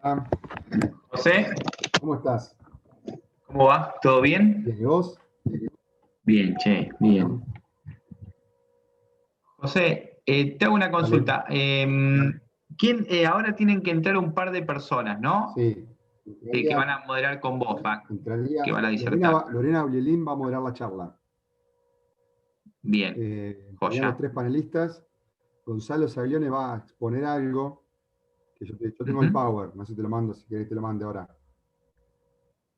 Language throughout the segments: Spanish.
Ah, José, ¿cómo estás? ¿cómo va? ¿Todo bien? Bien, ¿y vos? Bien, che, bien. José, te hago una Dale. consulta. Ahora tienen que entrar un par de personas, ¿no? Sí, Que van a moderar con vos, que van a disertar. Lorena Ablielín va a moderar la charla. Bien, Serían los joya. tres panelistas. Gonzalo Saglione va a exponer algo, que yo tengo el Ujú. power, no sé si te lo mando, si querés te lo mande ahora.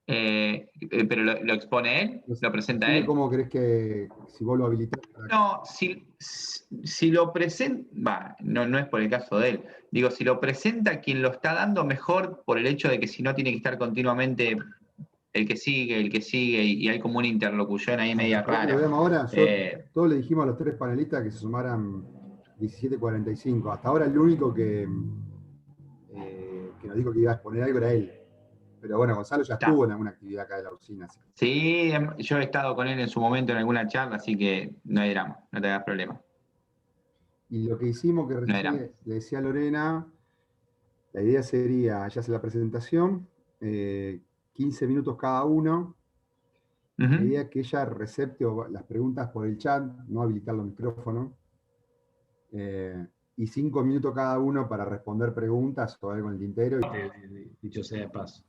¿Pero lo expone él? No sé, ¿Lo presenta decime él? cómo querés que, si vos lo habilitás. No, si lo presenta, no es por el caso de él. Digo, si lo presenta quien lo está dando, mejor por el hecho de que si no tiene que estar continuamente el que sigue, y hay como una interlocución ahí media ¿Querés que lo rara. veamos ahora? Todos le dijimos a los tres panelistas que se sumaran 17:45. Hasta ahora el único que nos dijo que iba a exponer algo era él. Pero bueno, Gonzalo ya Está. estuvo en alguna actividad acá de la usina. Así. Sí, yo he estado con él en su momento en alguna charla, así que no hay drama, no te hagas problema. Y lo que hicimos, que No hay recién drama. le decía a Lorena, la idea sería, ya hace la presentación, 15 minutos cada uno. La Ujú. idea es que ella recepte las preguntas por el chat, no habilitar los micrófonos. Y 5 minutos cada uno para responder preguntas o algo en el tintero. Dicho sea de paso.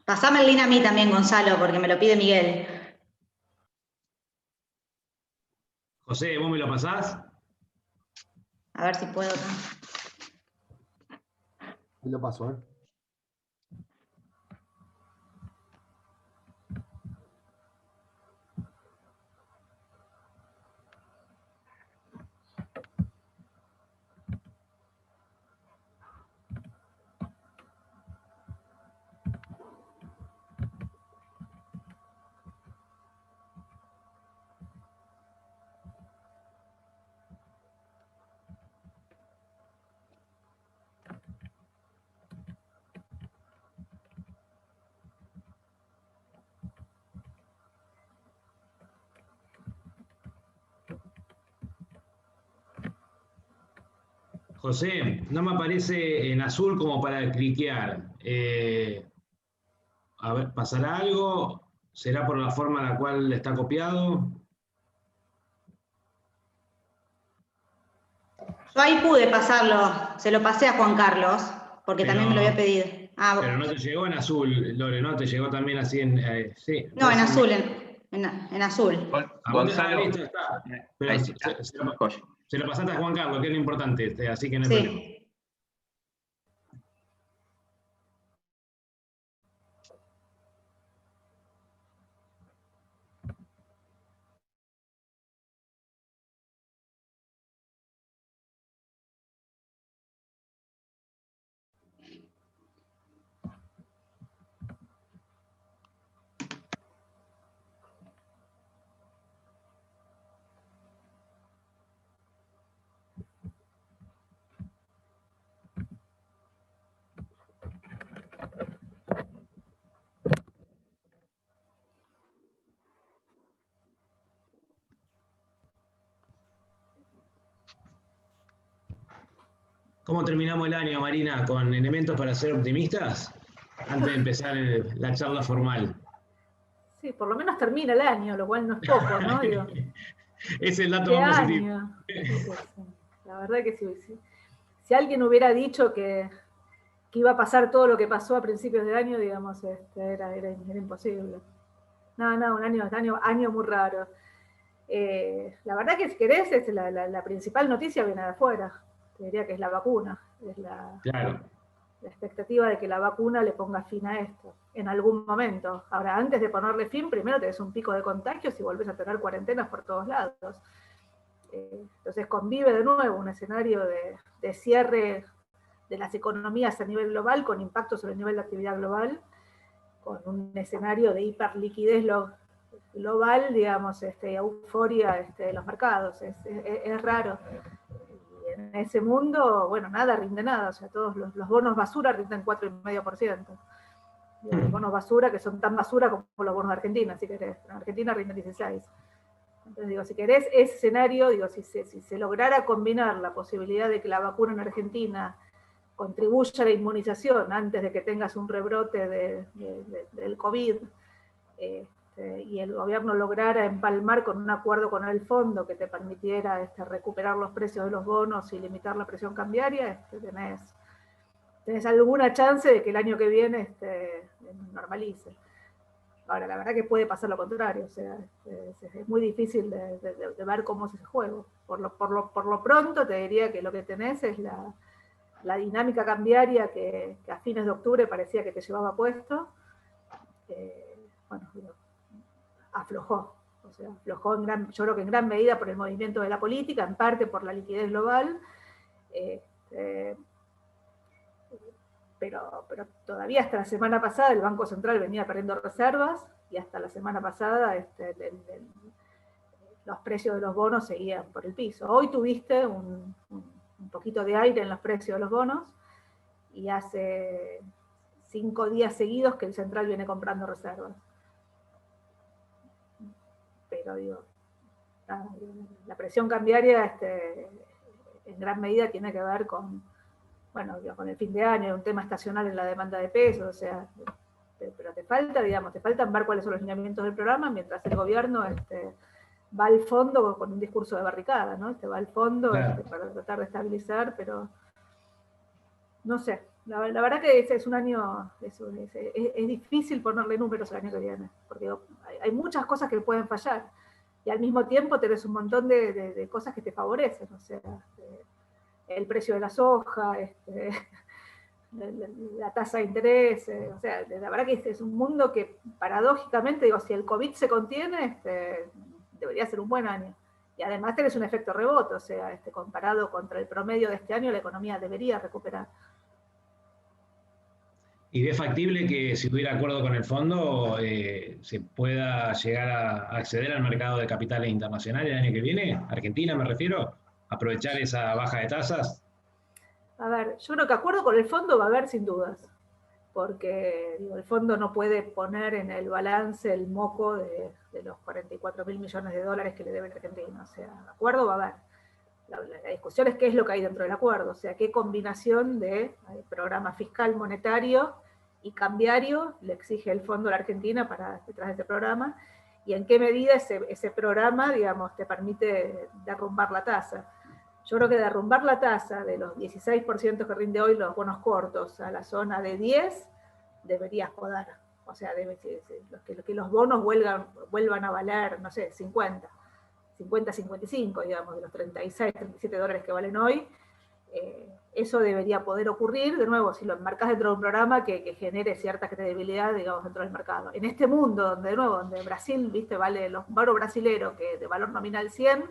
Pasame el link a mí también, Gonzalo, porque me lo pide Miguel. José, ¿vos me lo pasás? A ver si puedo acá. Ahí lo paso, ¿eh? José, no me aparece en azul como para cliquear. A ver, ¿pasará algo? ¿Será por la forma en la cual está copiado? Yo ahí pude pasarlo, se lo pasé a Juan Carlos, porque también me lo había Pero, pedido. pero no te llegó en azul, Lore, ¿no? Te llegó también así en... sí, No, en entonces... azul, en azul. Gonzalo, Listo, está. ahí Pero sí está. Joya. se lo pasaste a Juan Carlos, que es lo importante, así que no hay problema. Sí. ¿Cómo terminamos el año, Marina? ¿Con elementos para ser optimistas? Antes de empezar la charla formal. Sí, por lo menos termina el año, lo cual no es poco, ¿no? Digo, Es el dato ¿qué más positivo. año? La verdad que si alguien hubiera dicho que iba a pasar todo lo que pasó a principios de año, digamos, era imposible. No, un año muy raro. La verdad que si querés, la principal noticia viene de afuera. Te diría que es la vacuna. Es Claro. la expectativa de que la vacuna le ponga fin a esto, en algún momento. Ahora, antes de ponerle fin, primero tenés un pico de contagios y volvés a tener cuarentenas por todos lados. Entonces convive de nuevo un escenario de cierre de las economías a nivel global, con impacto sobre el nivel de actividad global, con un escenario de hiperliquidez global, digamos, euforia de los mercados. Es raro. En ese mundo, bueno, nada rinde nada, o sea, todos los bonos basura rinden 4,5%. Los bonos basura, que son tan basura como los bonos de Argentina, así que en Argentina rinden 16%. Entonces, digo, si querés ese escenario, digo, si se lograra combinar la posibilidad de que la vacuna en Argentina contribuya a la inmunización antes de que tengas un rebrote del COVID, y el gobierno lograra empalmar con un acuerdo con el fondo que te permitiera recuperar los precios de los bonos y limitar la presión cambiaria, tenés alguna chance de que el año que viene normalice. Ahora, la verdad que puede pasar lo contrario, o sea, es muy difícil de ver cómo es ese juego. Por lo pronto te diría que lo que tenés es la dinámica cambiaria que a fines de octubre parecía que te llevaba puesto. Bueno, aflojó. O sea, aflojó yo creo que en gran medida por el movimiento de la política, en parte por la liquidez global. Pero todavía hasta la semana pasada el Banco Central venía perdiendo reservas, y hasta la semana pasada los precios de los bonos seguían por el piso. Hoy tuviste un poquito de aire en los precios de los bonos, y hace 5 días seguidos que el Central viene comprando reservas. Pero digo, la presión cambiaria en gran medida tiene que ver con el fin de año, un tema estacional en la demanda de pesos, o sea, pero te faltan ver cuáles son los lineamientos del programa, mientras el gobierno va al fondo con un discurso de barricada, ¿no? Va al fondo claro, para tratar de estabilizar, pero no sé, la verdad que es un año, es difícil ponerle números al año que viene, porque hay muchas cosas que pueden fallar, y al mismo tiempo tenés un montón de cosas que te favorecen, o sea, el precio de la soja, la tasa de interés, o sea, la verdad que es un mundo que paradójicamente, digo, si el COVID se contiene, debería ser un buen año. Y además tenés un efecto rebote, o sea, comparado contra el promedio de este año, la economía debería recuperar. ¿Y ve factible que si hubiera acuerdo con el fondo se pueda llegar a acceder al mercado de capitales internacionales el año que viene? Argentina me refiero, aprovechar esa baja de tasas. A ver, yo creo que acuerdo con el fondo va a haber sin dudas, porque digo, el fondo no puede poner en el balance el moco de los 44.000 millones de dólares que le debe la Argentina. O sea, acuerdo va a haber. La discusión es qué es lo que hay dentro del acuerdo, o sea, qué combinación de programa fiscal, monetario y cambiario le exige el fondo a la Argentina detrás de este programa, y en qué medida ese programa, digamos, te permite derrumbar la tasa. Yo creo que derrumbar la tasa de los 16% que rinde hoy los bonos cortos a la zona de 10 deberías poder. O sea, que los bonos vuelvan a valer, no sé, 50, 55, digamos, de los 36, 37 dólares que valen hoy. Eso debería poder ocurrir, de nuevo, si lo enmarcas dentro de un programa que genere cierta credibilidad, digamos, dentro del mercado. En este mundo, donde, de nuevo, donde Brasil, viste, vale los bonos brasileros, que de valor nominal 100,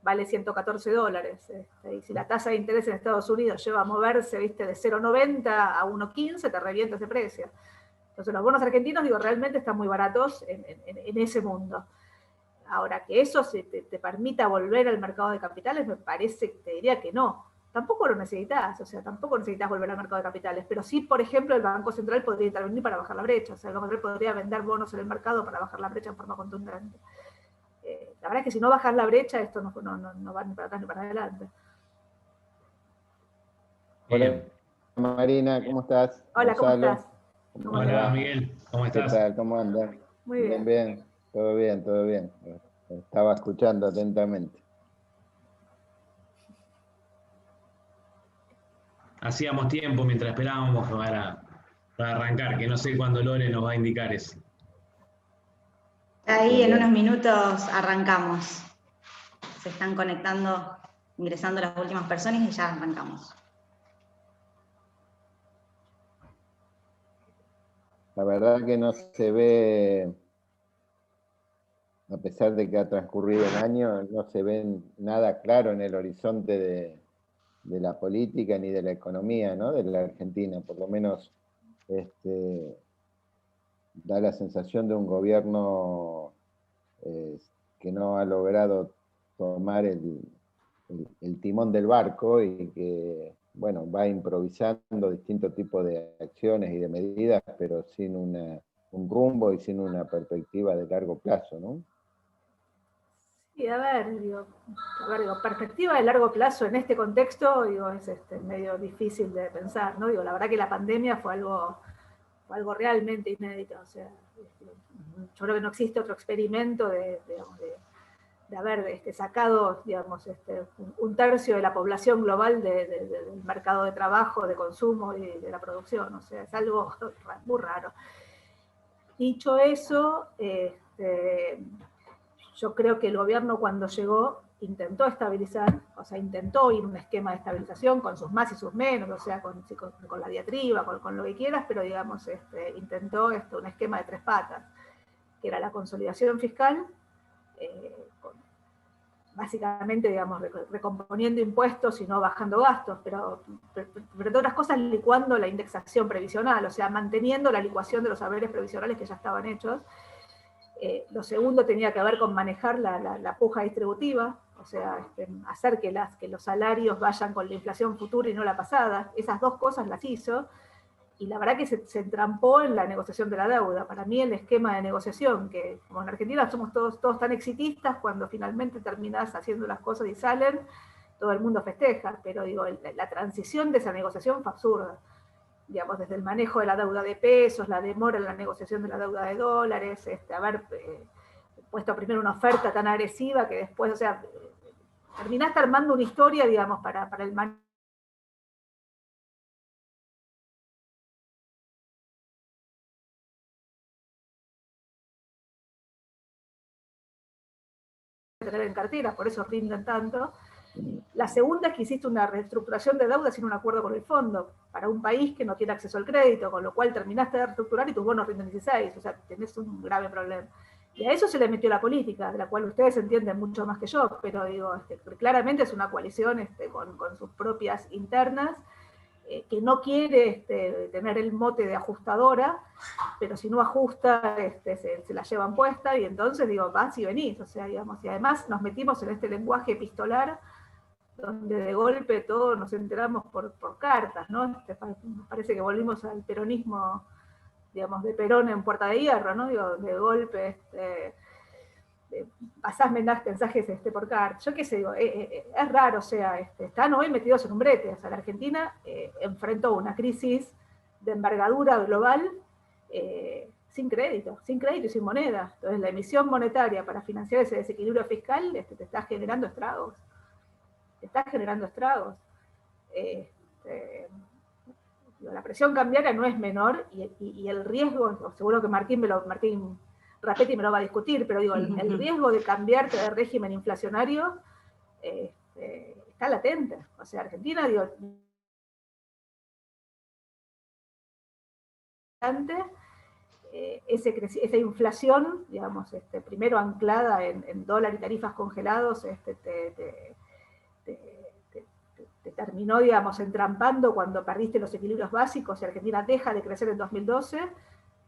vale 114 dólares. Y si la tasa de interés en Estados Unidos lleva a moverse, viste, de 0,90 a 1,15, te revienta ese precio. Entonces los bonos argentinos, digo, realmente están muy baratos en ese mundo. Ahora, que eso te permita volver al mercado de capitales, me parece, te diría que no. Tampoco lo necesitas, o sea, tampoco necesitas volver al mercado de capitales, pero sí, por ejemplo, el Banco Central podría intervenir para bajar la brecha, o sea, el Banco Central podría vender bonos en el mercado para bajar la brecha en forma contundente. La verdad es que si no bajas la brecha, esto no va ni para atrás ni para adelante. Hola Marina, ¿cómo estás? Hola, ¿cómo Gonzalo. estás? ¿Cómo Hola Miguel, ¿cómo ¿Qué estás? tal? ¿Cómo andan? Muy bien. Bien, todo bien, todo bien. Estaba escuchando atentamente. Hacíamos tiempo mientras esperábamos para arrancar, que no sé cuándo Lore nos va a indicar eso. Ahí en unos minutos arrancamos. Se están conectando, ingresando las últimas personas y ya arrancamos. La verdad que no se ve, a pesar de que ha transcurrido un año, no se ve nada claro en el horizonte de la política ni de la economía, ¿no? De la Argentina, por lo menos da la sensación de un gobierno que no ha logrado tomar el timón del barco y que, bueno, va improvisando distintos tipos de acciones y de medidas, pero sin un rumbo y sin una perspectiva de largo plazo, ¿no? Y a ver, digo, perspectiva de largo plazo en este contexto, digo, es medio difícil de pensar, ¿no? Digo, la verdad que la pandemia fue algo realmente inédito, o sea, yo creo que no existe otro experimento de haber sacado, digamos, un tercio de la población global del mercado de trabajo, de consumo y de la producción, o sea, es algo muy raro. Dicho eso, yo creo que el gobierno cuando llegó intentó estabilizar, o sea, intentó ir a un esquema de estabilización con sus más y sus menos, o sea, con la diatriba, con lo que quieras, pero digamos, intentó un esquema de 3 patas, que era la consolidación fiscal, básicamente, digamos, recomponiendo impuestos y no bajando gastos, pero entre otras cosas licuando la indexación previsional, o sea, manteniendo la licuación de los haberes previsionales que ya estaban hechos. Lo segundo tenía que ver con manejar la puja distributiva, o sea, hacer que los salarios vayan con la inflación futura y no la pasada. Esas 2 cosas las hizo, y la verdad que se entrampó en la negociación de la deuda. Para mí el esquema de negociación, que como en Argentina somos todos tan exitistas, cuando finalmente terminás haciendo las cosas y salen, todo el mundo festeja, pero digo, la transición de esa negociación fue absurda. Digamos, desde el manejo de la deuda de pesos, la demora en la negociación de la deuda de dólares, haber puesto primero una oferta tan agresiva que después, o sea, terminaste armando una historia, digamos, para el manejo de tener en cartera, por eso rinden tanto. La segunda es que hiciste una reestructuración de deuda sin un acuerdo con el fondo, para un país que no tiene acceso al crédito, con lo cual terminaste de reestructurar y tus bonos rinden 16, o sea, tenés un grave problema. Y a eso se le metió la política, de la cual ustedes entienden mucho más que yo, pero digo, claramente es una coalición con sus propias internas, que no quiere tener el mote de ajustadora, pero si no ajusta, se la llevan puesta, y entonces digo, vas y venís, o sea, digamos, y además nos metimos en este lenguaje epistolar, donde de golpe todos nos enteramos por cartas, ¿no? Parece que volvimos al peronismo, digamos, de Perón en Puerta de Hierro, ¿no? Digo, de golpe, pasás mensajes por cartas. Yo qué sé, digo, es raro, o sea, están hoy metidos en un brete. O sea, la Argentina enfrentó una crisis de envergadura global sin crédito y sin moneda. Entonces, la emisión monetaria para financiar ese desequilibrio fiscal te está generando estragos. La presión cambiaria no es menor, y el riesgo, seguro que Martín Rapetti me lo va a discutir, pero digo, el riesgo de cambiarte de régimen inflacionario está latente. O sea, Argentina, digo, esa inflación, digamos, primero anclada en dólar y tarifas congelados, te terminó, digamos, entrampando cuando perdiste los equilibrios básicos y Argentina deja de crecer en 2012,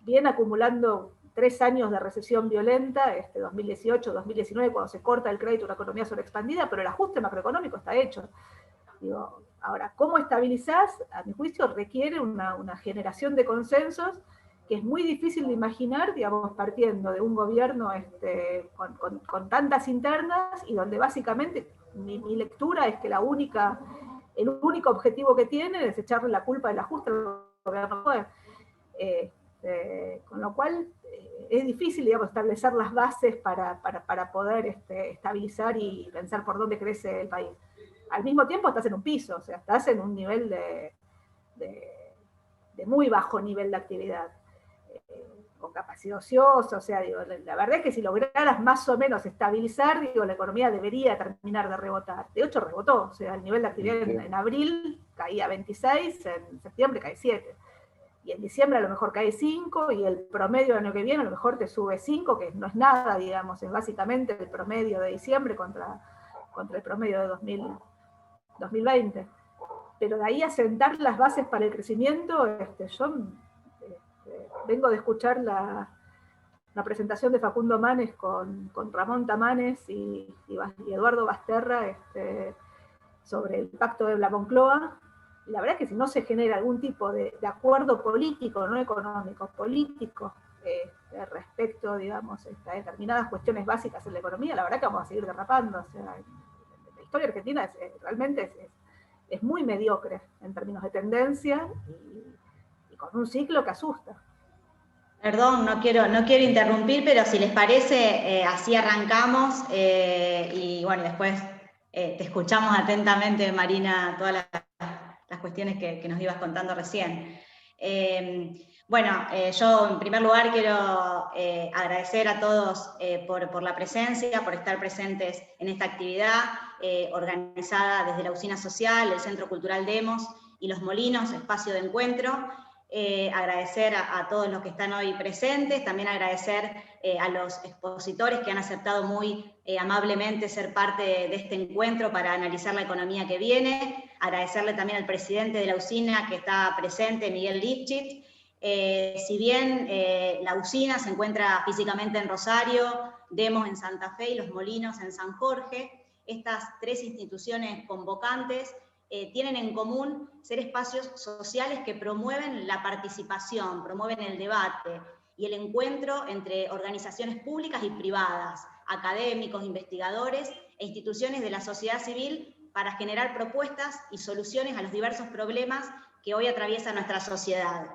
viene acumulando 3 años de recesión violenta, 2018, 2019, cuando se corta el crédito, una economía sobreexpandida, pero el ajuste macroeconómico está hecho. Digo, ahora, ¿cómo estabilizás? A mi juicio requiere una generación de consensos que es muy difícil de imaginar, digamos, partiendo de un gobierno con tantas internas, y donde básicamente mi lectura es que el único objetivo que tienen es echarle la culpa del ajuste al gobierno. Con lo cual es difícil, digamos, establecer las bases para poder estabilizar y pensar por dónde crece el país. Al mismo tiempo estás en un piso, o sea, estás en un nivel de muy bajo nivel de actividad, con capacidad ociosa, o sea, digo, la verdad es que si lograras más o menos estabilizar, digo, la economía debería terminar de rebotar. De hecho, rebotó, o sea, el nivel de actividad en abril caía 26, en septiembre cae 7. Y en diciembre a lo mejor cae 5, y el promedio del año que viene a lo mejor te sube 5, que no es nada, digamos, es básicamente el promedio de diciembre contra el promedio de 2020. Pero de ahí a sentar las bases para el crecimiento, yo vengo de escuchar la presentación de Facundo Manes con Ramón Tamanes y Eduardo Basterra sobre el pacto de la Moncloa. La verdad es que si no se genera algún tipo de acuerdo político, no económico, político, respecto respecto, digamos, a determinadas cuestiones básicas en la economía, la verdad que vamos a seguir derrapando. O sea, la historia argentina realmente es muy mediocre en términos de tendencia y con un ciclo que asusta. Perdón, no quiero interrumpir, pero si les parece, así arrancamos y bueno, después te escuchamos atentamente, Marina, todas las cuestiones que nos ibas contando recién. Yo en primer lugar quiero agradecer a todos por la presencia, por estar presentes en esta actividad organizada desde la Usina Social, el Centro Cultural Demos y Los Molinos, espacio de encuentro. Agradecer a todos los que están hoy presentes, también agradecer a los expositores que han aceptado muy amablemente ser parte de este encuentro para analizar la economía que viene, agradecerle también al presidente de la usina que está presente, Miguel Lifchit. Si bien la usina se encuentra físicamente en Rosario, Demos en Santa Fe y Los Molinos en San Jorge, estas tres instituciones convocantes tienen en común ser espacios sociales que promueven la participación, promueven el debate y el encuentro entre organizaciones públicas y privadas, académicos, investigadores e instituciones de la sociedad civil para generar propuestas y soluciones a los diversos problemas que hoy atraviesa nuestra sociedad.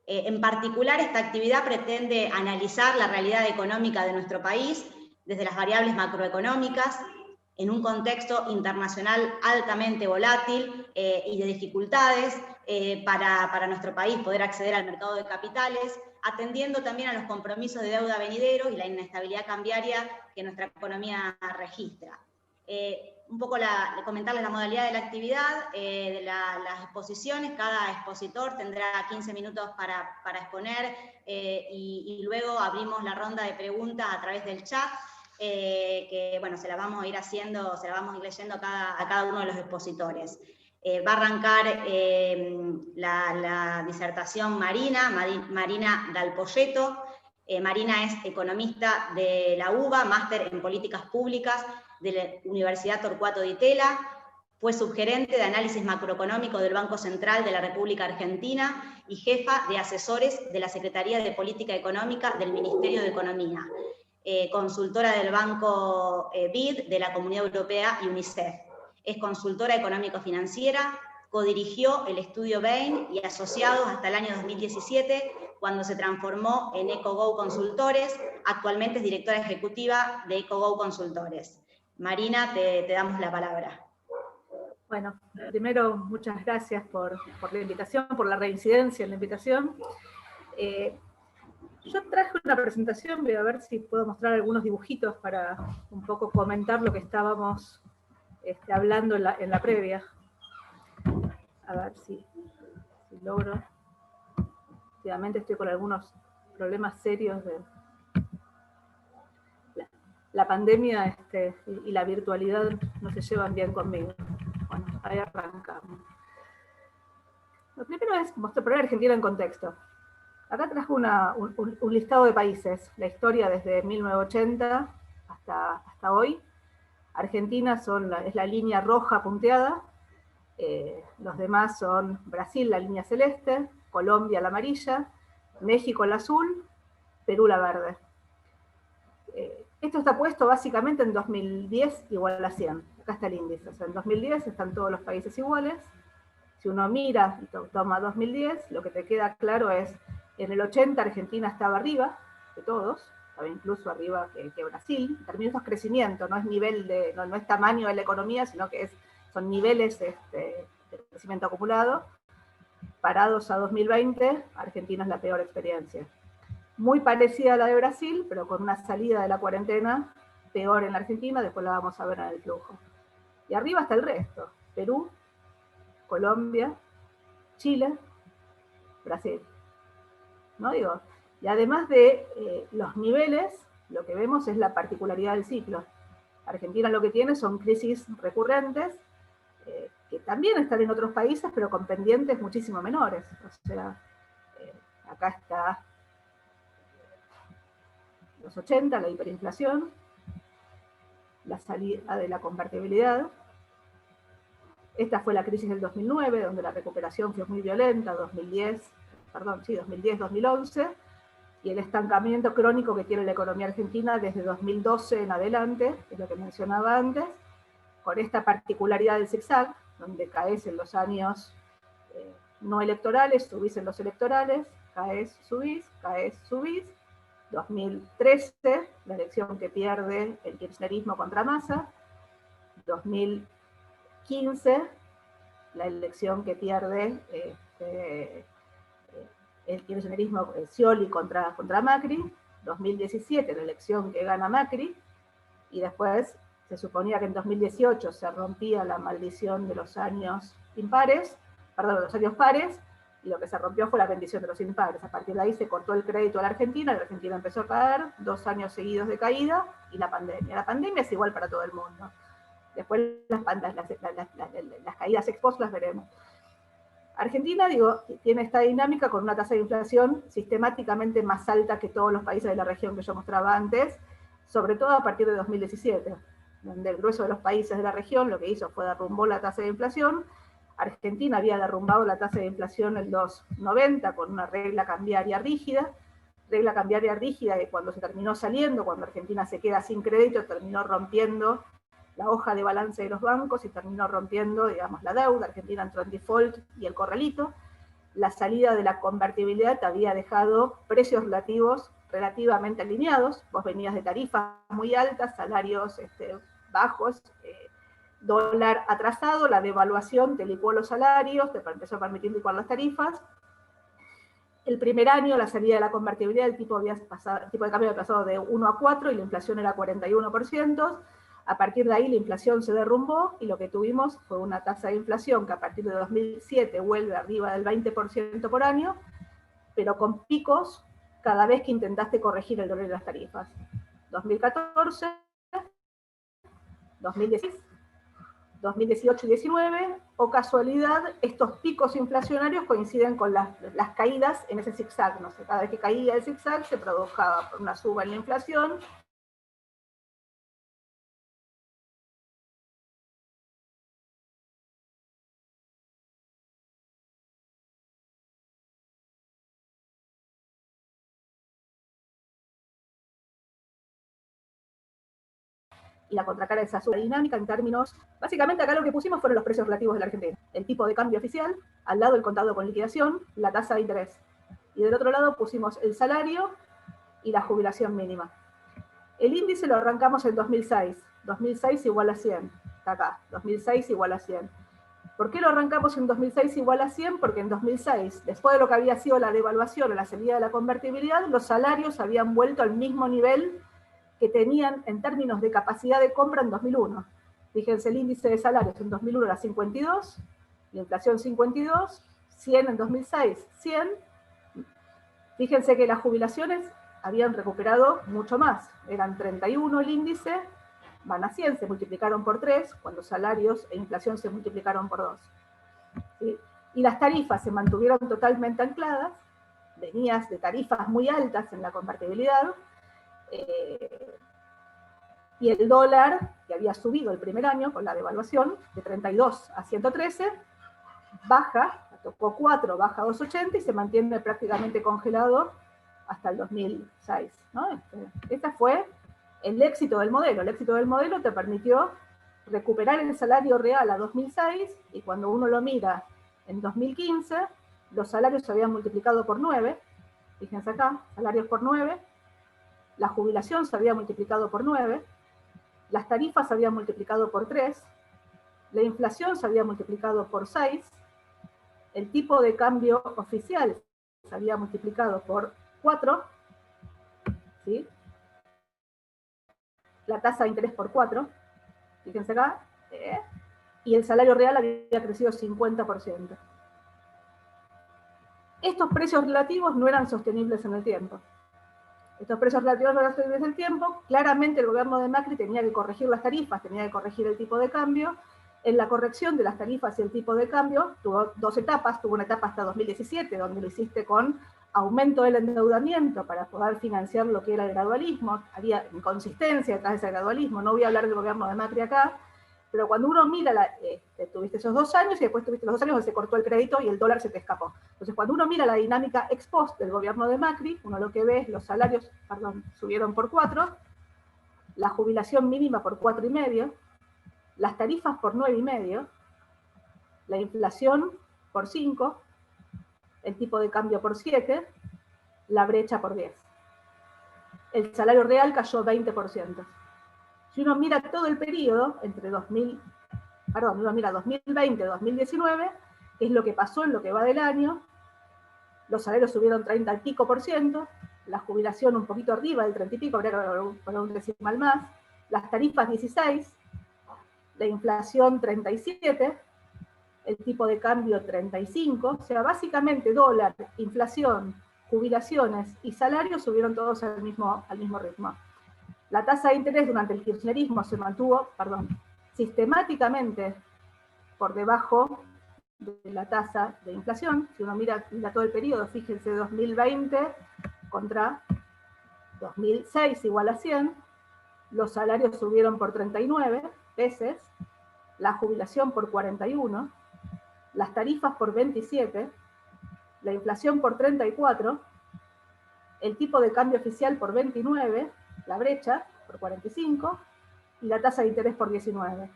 En particular, esta actividad pretende analizar la realidad económica de nuestro país desde las variables macroeconómicas, en un contexto internacional altamente volátil y de dificultades para nuestro país poder acceder al mercado de capitales, atendiendo también a los compromisos de deuda venideros y la inestabilidad cambiaria que nuestra economía registra. Un poco comentarles la modalidad de la actividad, de las exposiciones. Cada expositor tendrá 15 minutos para exponer y luego abrimos la ronda de preguntas a través del chat. Que bueno, se la vamos a ir leyendo a cada uno de los expositores. Va a arrancar la disertación Marina Dalpolleto. Marina es economista de la UBA, máster en políticas públicas de la Universidad Torcuato Di Tella, fue subgerente de análisis macroeconómico del Banco Central de la República Argentina y jefa de asesores de la Secretaría de Política Económica del Ministerio de Economía. Consultora del Banco BID, de la Comunidad Europea y UNICEF. Es consultora económico-financiera, codirigió el estudio Bain y asociados hasta el año 2017, cuando se transformó en EcoGo Consultores. Actualmente es directora ejecutiva de EcoGo Consultores. Marina, te damos la palabra. Bueno, primero, muchas gracias por la invitación, por la reincidencia en la invitación. Yo traje una presentación, voy a ver si puedo mostrar algunos dibujitos para un poco comentar lo que estábamos hablando en la previa. A ver si logro. Últimamente estoy con algunos problemas serios de la pandemia y la virtualidad no se llevan bien conmigo. Bueno, ahí arrancamos. Lo primero es poner a Argentina en contexto. Acá trajo un listado de países, la historia desde 1980 hasta hoy. Argentina es la línea roja punteada, los demás son Brasil, la línea celeste, Colombia, la amarilla, México, la azul, Perú, la verde. Esto está puesto básicamente en 2010 igual a 100. Acá está el índice, o sea, en 2010 están todos los países iguales. Si uno mira y toma 2010, lo que te queda claro es, en el 80 Argentina estaba arriba de todos, estaba incluso arriba que Brasil, en términos de crecimiento, no es nivel no es tamaño de la economía, sino que son niveles de crecimiento acumulado. Parados a 2020, Argentina es la peor experiencia. Muy parecida a la de Brasil, pero con una salida de la cuarentena peor en la Argentina, después la vamos a ver en el flujo. Y arriba está el resto, Perú, Colombia, Chile, Brasil. ¿No? Digo, y además de los niveles, lo que vemos es la particularidad del ciclo. Argentina lo que tiene son crisis recurrentes, que también están en otros países, pero con pendientes muchísimo menores. O sea, acá está los 80, la hiperinflación, la salida de la convertibilidad. Esta fue la crisis del 2009, donde la recuperación fue muy violenta, 2010-2011, y el estancamiento crónico que tiene la economía argentina desde 2012 en adelante, que es lo que mencionaba antes, con esta particularidad del zigzag, donde caes en los años no electorales, subís en los electorales, caes, subís, 2013, la elección que pierde el kirchnerismo contra Massa, 2015, la elección que pierde el kirchnerismo, Scioli contra Macri, 2017, la elección que gana Macri, y después se suponía que en 2018 se rompía la maldición de los años impares, perdón, de los años pares, y lo que se rompió fue la bendición de los impares. A partir de ahí se cortó el crédito a la Argentina empezó a caer, 2 años seguidos de caída, y la pandemia. La pandemia es igual para todo el mundo. Después las caídas ex post las veremos. Argentina, digo, tiene esta dinámica con una tasa de inflación sistemáticamente más alta que todos los países de la región que yo mostraba antes, sobre todo a partir de 2017, donde el grueso de los países de la región lo que hizo fue derrumbó la tasa de inflación. Argentina había derrumbado la tasa de inflación en los 90 con una regla cambiaria rígida que cuando se terminó saliendo, cuando Argentina se queda sin crédito, terminó rompiendo la hoja de balance de los bancos y terminó rompiendo, digamos, la deuda. Argentina entró en default y el corralito. La salida de la convertibilidad te había dejado precios relativamente alineados. Vos venías de tarifas muy altas, salarios bajos, dólar atrasado, la devaluación te licuó los salarios, te empezó a permitir licuar las tarifas. El primer año, la salida de la convertibilidad, el tipo de cambio había pasado de 1 a 4 y la inflación era 41%. A partir de ahí la inflación se derrumbó y lo que tuvimos fue una tasa de inflación que a partir de 2007 vuelve arriba del 20% por año, pero con picos cada vez que intentaste corregir el dólar de las tarifas. 2014, 2016, 2018 y 2019, o casualidad, estos picos inflacionarios coinciden con las caídas en ese zigzag. No sé, cada vez que caía el zigzag se provocaba por una suba en la inflación. Y la contracara de esa suba dinámica en términos, básicamente acá lo que pusimos fueron los precios relativos de la Argentina. El tipo de cambio oficial, al lado el contado con liquidación, la tasa de interés. Y del otro lado pusimos el salario y la jubilación mínima. El índice lo arrancamos en 2006. 2006 igual a 100. Está acá, 2006 igual a 100. ¿Por qué lo arrancamos en 2006 igual a 100? Porque en 2006, después de lo que había sido la devaluación o la salida de la convertibilidad, los salarios habían vuelto al mismo nivel que tenían en términos de capacidad de compra en 2001. Fíjense, el índice de salarios en 2001 era 52, la inflación 52, 100 en 2006, 100. Fíjense que las jubilaciones habían recuperado mucho más, eran 31 el índice, van a 100, se multiplicaron por 3, cuando salarios e inflación se multiplicaron por 2. ¿Sí? Y las tarifas se mantuvieron totalmente ancladas, venías de tarifas muy altas en la convertibilidad, y el dólar, que había subido el primer año con la devaluación de 32 a 113, baja, tocó 4, baja a 2,80 y se mantiene prácticamente congelado hasta el 2006. ¿No? Este fue el éxito del modelo. El éxito del modelo te permitió recuperar el salario real a 2006 y cuando uno lo mira en 2015, los salarios se habían multiplicado por 9. Fíjense acá, salarios por 9. La jubilación se había multiplicado por 9, las tarifas se habían multiplicado por 3, la inflación se había multiplicado por 6, el tipo de cambio oficial se había multiplicado por 4, ¿sí? La tasa de interés por 4, fíjense acá, y el salario real había crecido 50%. Estos precios relativos no eran sostenibles en el tiempo. Estos precios relativos no eran sostenibles en el tiempo. Claramente el gobierno de Macri tenía que corregir las tarifas, tenía que corregir el tipo de cambio. En la corrección de las tarifas y el tipo de cambio tuvo 2 etapas. Tuvo una etapa hasta 2017, donde lo hiciste con aumento del endeudamiento para poder financiar lo que era el gradualismo. Había inconsistencia detrás de ese gradualismo. No voy a hablar del gobierno de Macri acá, pero cuando uno mira tuviste esos 2 años y después tuviste los 2 años donde se cortó el crédito y el dólar se te escapó. Entonces, cuando uno mira la dinámica ex post del gobierno de Macri, uno lo que ve es los salarios, subieron por 4, la jubilación mínima por 4,5, las tarifas por 9,5, la inflación por 5, el tipo de cambio por 7, la brecha por 10. El salario real cayó 20%. Si uno mira todo el periodo, entre 2020 y 2019, que es lo que pasó en lo que va del año, los salarios subieron 30 y pico %, la jubilación un poquito arriba del 30 y pico, habría que poner un decimal más, las tarifas 16, la inflación 37, el tipo de cambio 35, o sea, básicamente dólar, inflación, jubilaciones y salarios subieron todos al mismo ritmo. La tasa de interés durante el kirchnerismo se mantuvo, sistemáticamente por debajo de la tasa de inflación. Si uno mira todo el periodo, fíjense 2020 contra 2006 igual a 100, los salarios subieron por 39 veces, la jubilación por 41, las tarifas por 27, la inflación por 34, el tipo de cambio oficial por 29, la brecha por 45, y la tasa de interés por 19.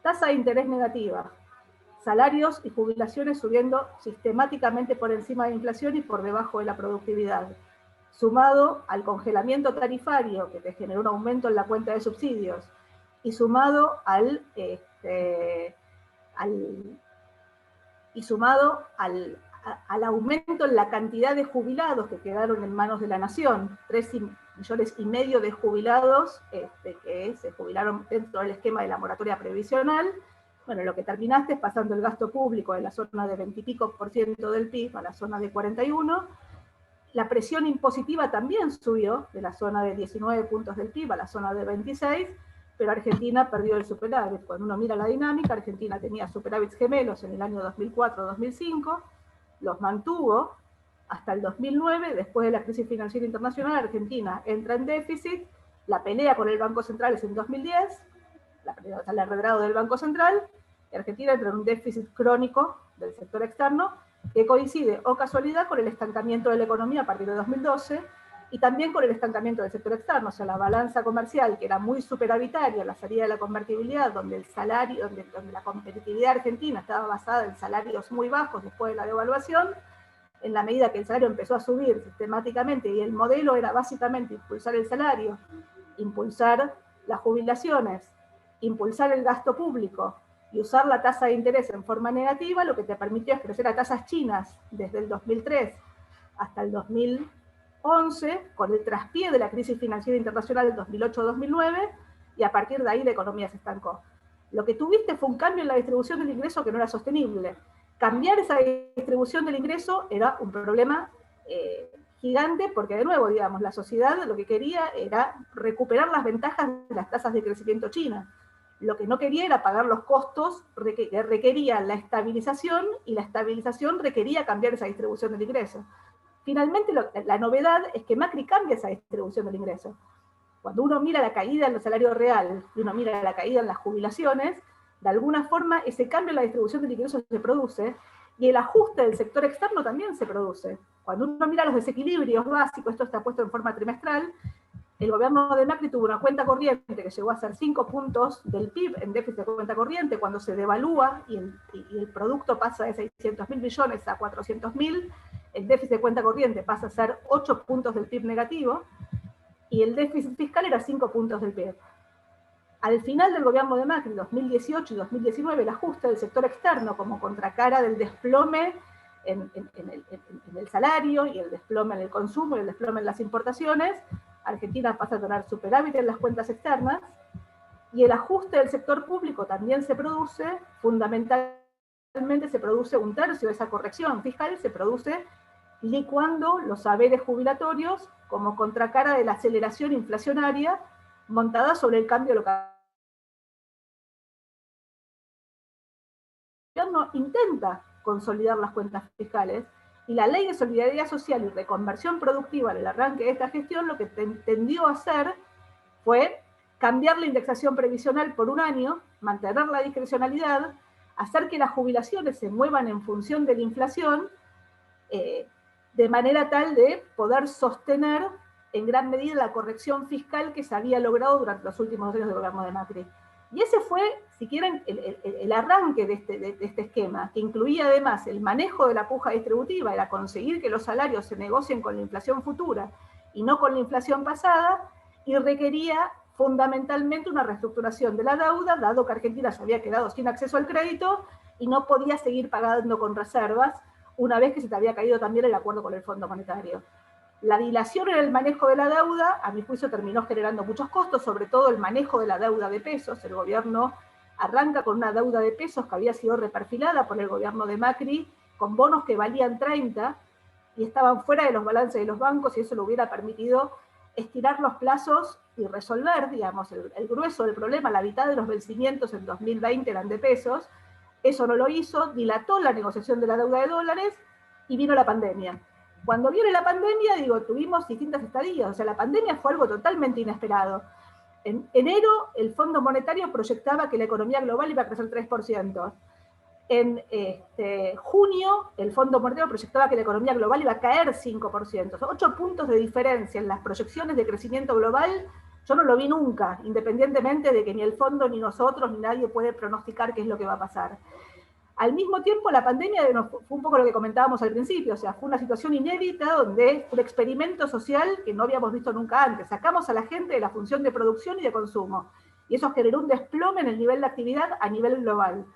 Tasa de interés negativa, salarios y jubilaciones subiendo sistemáticamente por encima de la inflación y por debajo de la productividad, sumado al congelamiento tarifario que te generó un aumento en la cuenta de subsidios, y sumado al aumento en la cantidad de jubilados que quedaron en manos de la nación, 3,5 millones de jubilados que se jubilaron dentro del esquema de la moratoria previsional. Bueno, lo que terminaste es pasando el gasto público de la zona de 20 y pico % del PIB a la zona de 41. La presión impositiva también subió de la zona de 19 puntos del PIB a la zona de 26, pero Argentina perdió el superávit. Cuando uno mira la dinámica, Argentina tenía superávits gemelos en el año 2004-2005, los mantuvo hasta el 2009, después de la crisis financiera internacional, Argentina entra en déficit, la pelea con el Banco Central es en 2010, el arredrado del Banco Central, y Argentina entra en un déficit crónico del sector externo, que coincide, o casualidad, con el estancamiento de la economía a partir de 2012, y también con el estancamiento del sector externo, o sea, la balanza comercial, que era muy superavitaria, la salida de la convertibilidad, donde el salario, donde la competitividad argentina estaba basada en salarios muy bajos después de la devaluación, en la medida que el salario empezó a subir sistemáticamente, y el modelo era básicamente impulsar el salario, impulsar las jubilaciones, impulsar el gasto público, y usar la tasa de interés en forma negativa, lo que te permitió es crecer a tasas chinas desde el 2003 hasta el 2011, con el traspié de la crisis financiera internacional del 2008-2009, y a partir de ahí la economía se estancó. Lo que tuviste fue un cambio en la distribución del ingreso que no era sostenible. Cambiar esa distribución del ingreso era un problema gigante, porque de nuevo, digamos, la sociedad lo que quería era recuperar las ventajas de las tasas de crecimiento chinas. Lo que no quería era pagar los costos que requería la estabilización, y la estabilización requería cambiar esa distribución del ingreso. Finalmente, la novedad es que Macri cambia esa distribución del ingreso. Cuando uno mira la caída en los salarios reales y uno mira la caída en las jubilaciones, de alguna forma ese cambio en la distribución del ingreso se produce, y el ajuste del sector externo también se produce. Cuando uno mira los desequilibrios básicos, esto está puesto en forma trimestral, el gobierno de Macri tuvo una cuenta corriente que llegó a ser 5 puntos del PIB en déficit de cuenta corriente. Cuando se devalúa y el producto pasa de 600.000 millones a 400.000, el déficit de cuenta corriente pasa a ser 8 puntos del PIB negativo, y el déficit fiscal era 5 puntos del PIB. Al final del gobierno de Macri, 2018 y 2019, el ajuste del sector externo como contracara del desplome en el salario, y el desplome en el consumo, y el desplome en las importaciones, Argentina pasa a tener superávit en las cuentas externas, y el ajuste del sector público también se produce, fundamentalmente se produce un tercio de esa corrección fiscal, se produce licuando los saberes jubilatorios como contracara de la aceleración inflacionaria montada sobre el cambio local. El gobierno intenta consolidar las cuentas fiscales, y la Ley de Solidaridad Social y Reconversión Productiva en el arranque de esta gestión lo que tendió a hacer fue cambiar la indexación previsional por un año, mantener la discrecionalidad, hacer que las jubilaciones se muevan en función de la inflación, de manera tal de poder sostener en gran medida la corrección fiscal que se había logrado durante los últimos años del gobierno de Macri. Y ese fue, si quieren, el arranque de este esquema, que incluía además el manejo de la puja distributiva, era conseguir que los salarios se negocien con la inflación futura y no con la inflación pasada, y requería fundamentalmente una reestructuración de la deuda, dado que Argentina se había quedado sin acceso al crédito y no podía seguir pagando con reservas, una vez que se te había caído también el acuerdo con el Fondo Monetario. La dilación en el manejo de la deuda, a mi juicio, terminó generando muchos costos, sobre todo el manejo de la deuda de pesos. El gobierno arranca con una deuda de pesos que había sido reperfilada por el gobierno de Macri, con bonos que valían 30 y estaban fuera de los balances de los bancos, y eso le hubiera permitido estirar los plazos y resolver, digamos, el grueso del problema. La mitad de los vencimientos en 2020 eran de pesos. Eso no lo hizo, dilató la negociación de la deuda de dólares y vino la pandemia. Cuando viene la pandemia, tuvimos distintas estadías. O sea, la pandemia fue algo totalmente inesperado. En enero, el Fondo Monetario proyectaba que la economía global iba a crecer 3%. En junio, el Fondo Monetario proyectaba que la economía global iba a caer 5%. O sea, 8 puntos de diferencia en las proyecciones de crecimiento global. Yo no lo vi nunca, independientemente de que ni el fondo, ni nosotros, ni nadie puede pronosticar qué es lo que va a pasar. Al mismo tiempo, la pandemia fue un poco lo que comentábamos al principio, o sea, fue una situación inédita donde fue un experimento social que no habíamos visto nunca antes. Sacamos a la gente de la función de producción y de consumo, y eso generó un desplome en el nivel de actividad a nivel global.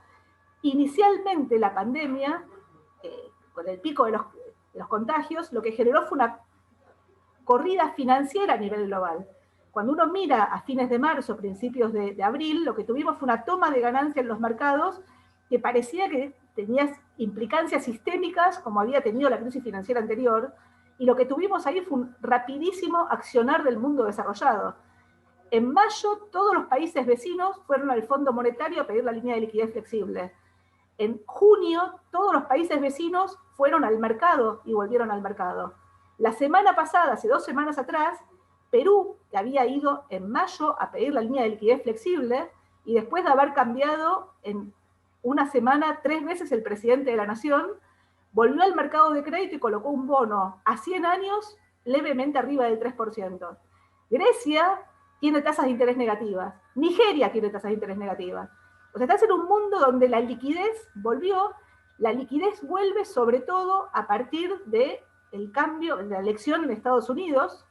Inicialmente, la pandemia, con el pico de los contagios, lo que generó fue una corrida financiera a nivel global. Cuando uno mira a fines de marzo, principios de abril, lo que tuvimos fue una toma de ganancia en los mercados que parecía que tenía implicancias sistémicas, como había tenido la crisis financiera anterior, y lo que tuvimos ahí fue un rapidísimo accionar del mundo desarrollado. En mayo, todos los países vecinos fueron al Fondo Monetario a pedir la línea de liquidez flexible. En junio, todos los países vecinos fueron al mercado y volvieron al mercado. La semana pasada, hace 2 semanas atrás, Perú, que había ido en mayo a pedir la línea de liquidez flexible, y después de haber cambiado en una semana 3 veces el presidente de la Nación, volvió al mercado de crédito y colocó un bono a 100 años levemente arriba del 3%. Grecia tiene tasas de interés negativas. Nigeria tiene tasas de interés negativas. O sea, estás en un mundo donde la liquidez volvió. La liquidez vuelve sobre todo a partir del cambio, de la elección en Estados Unidos.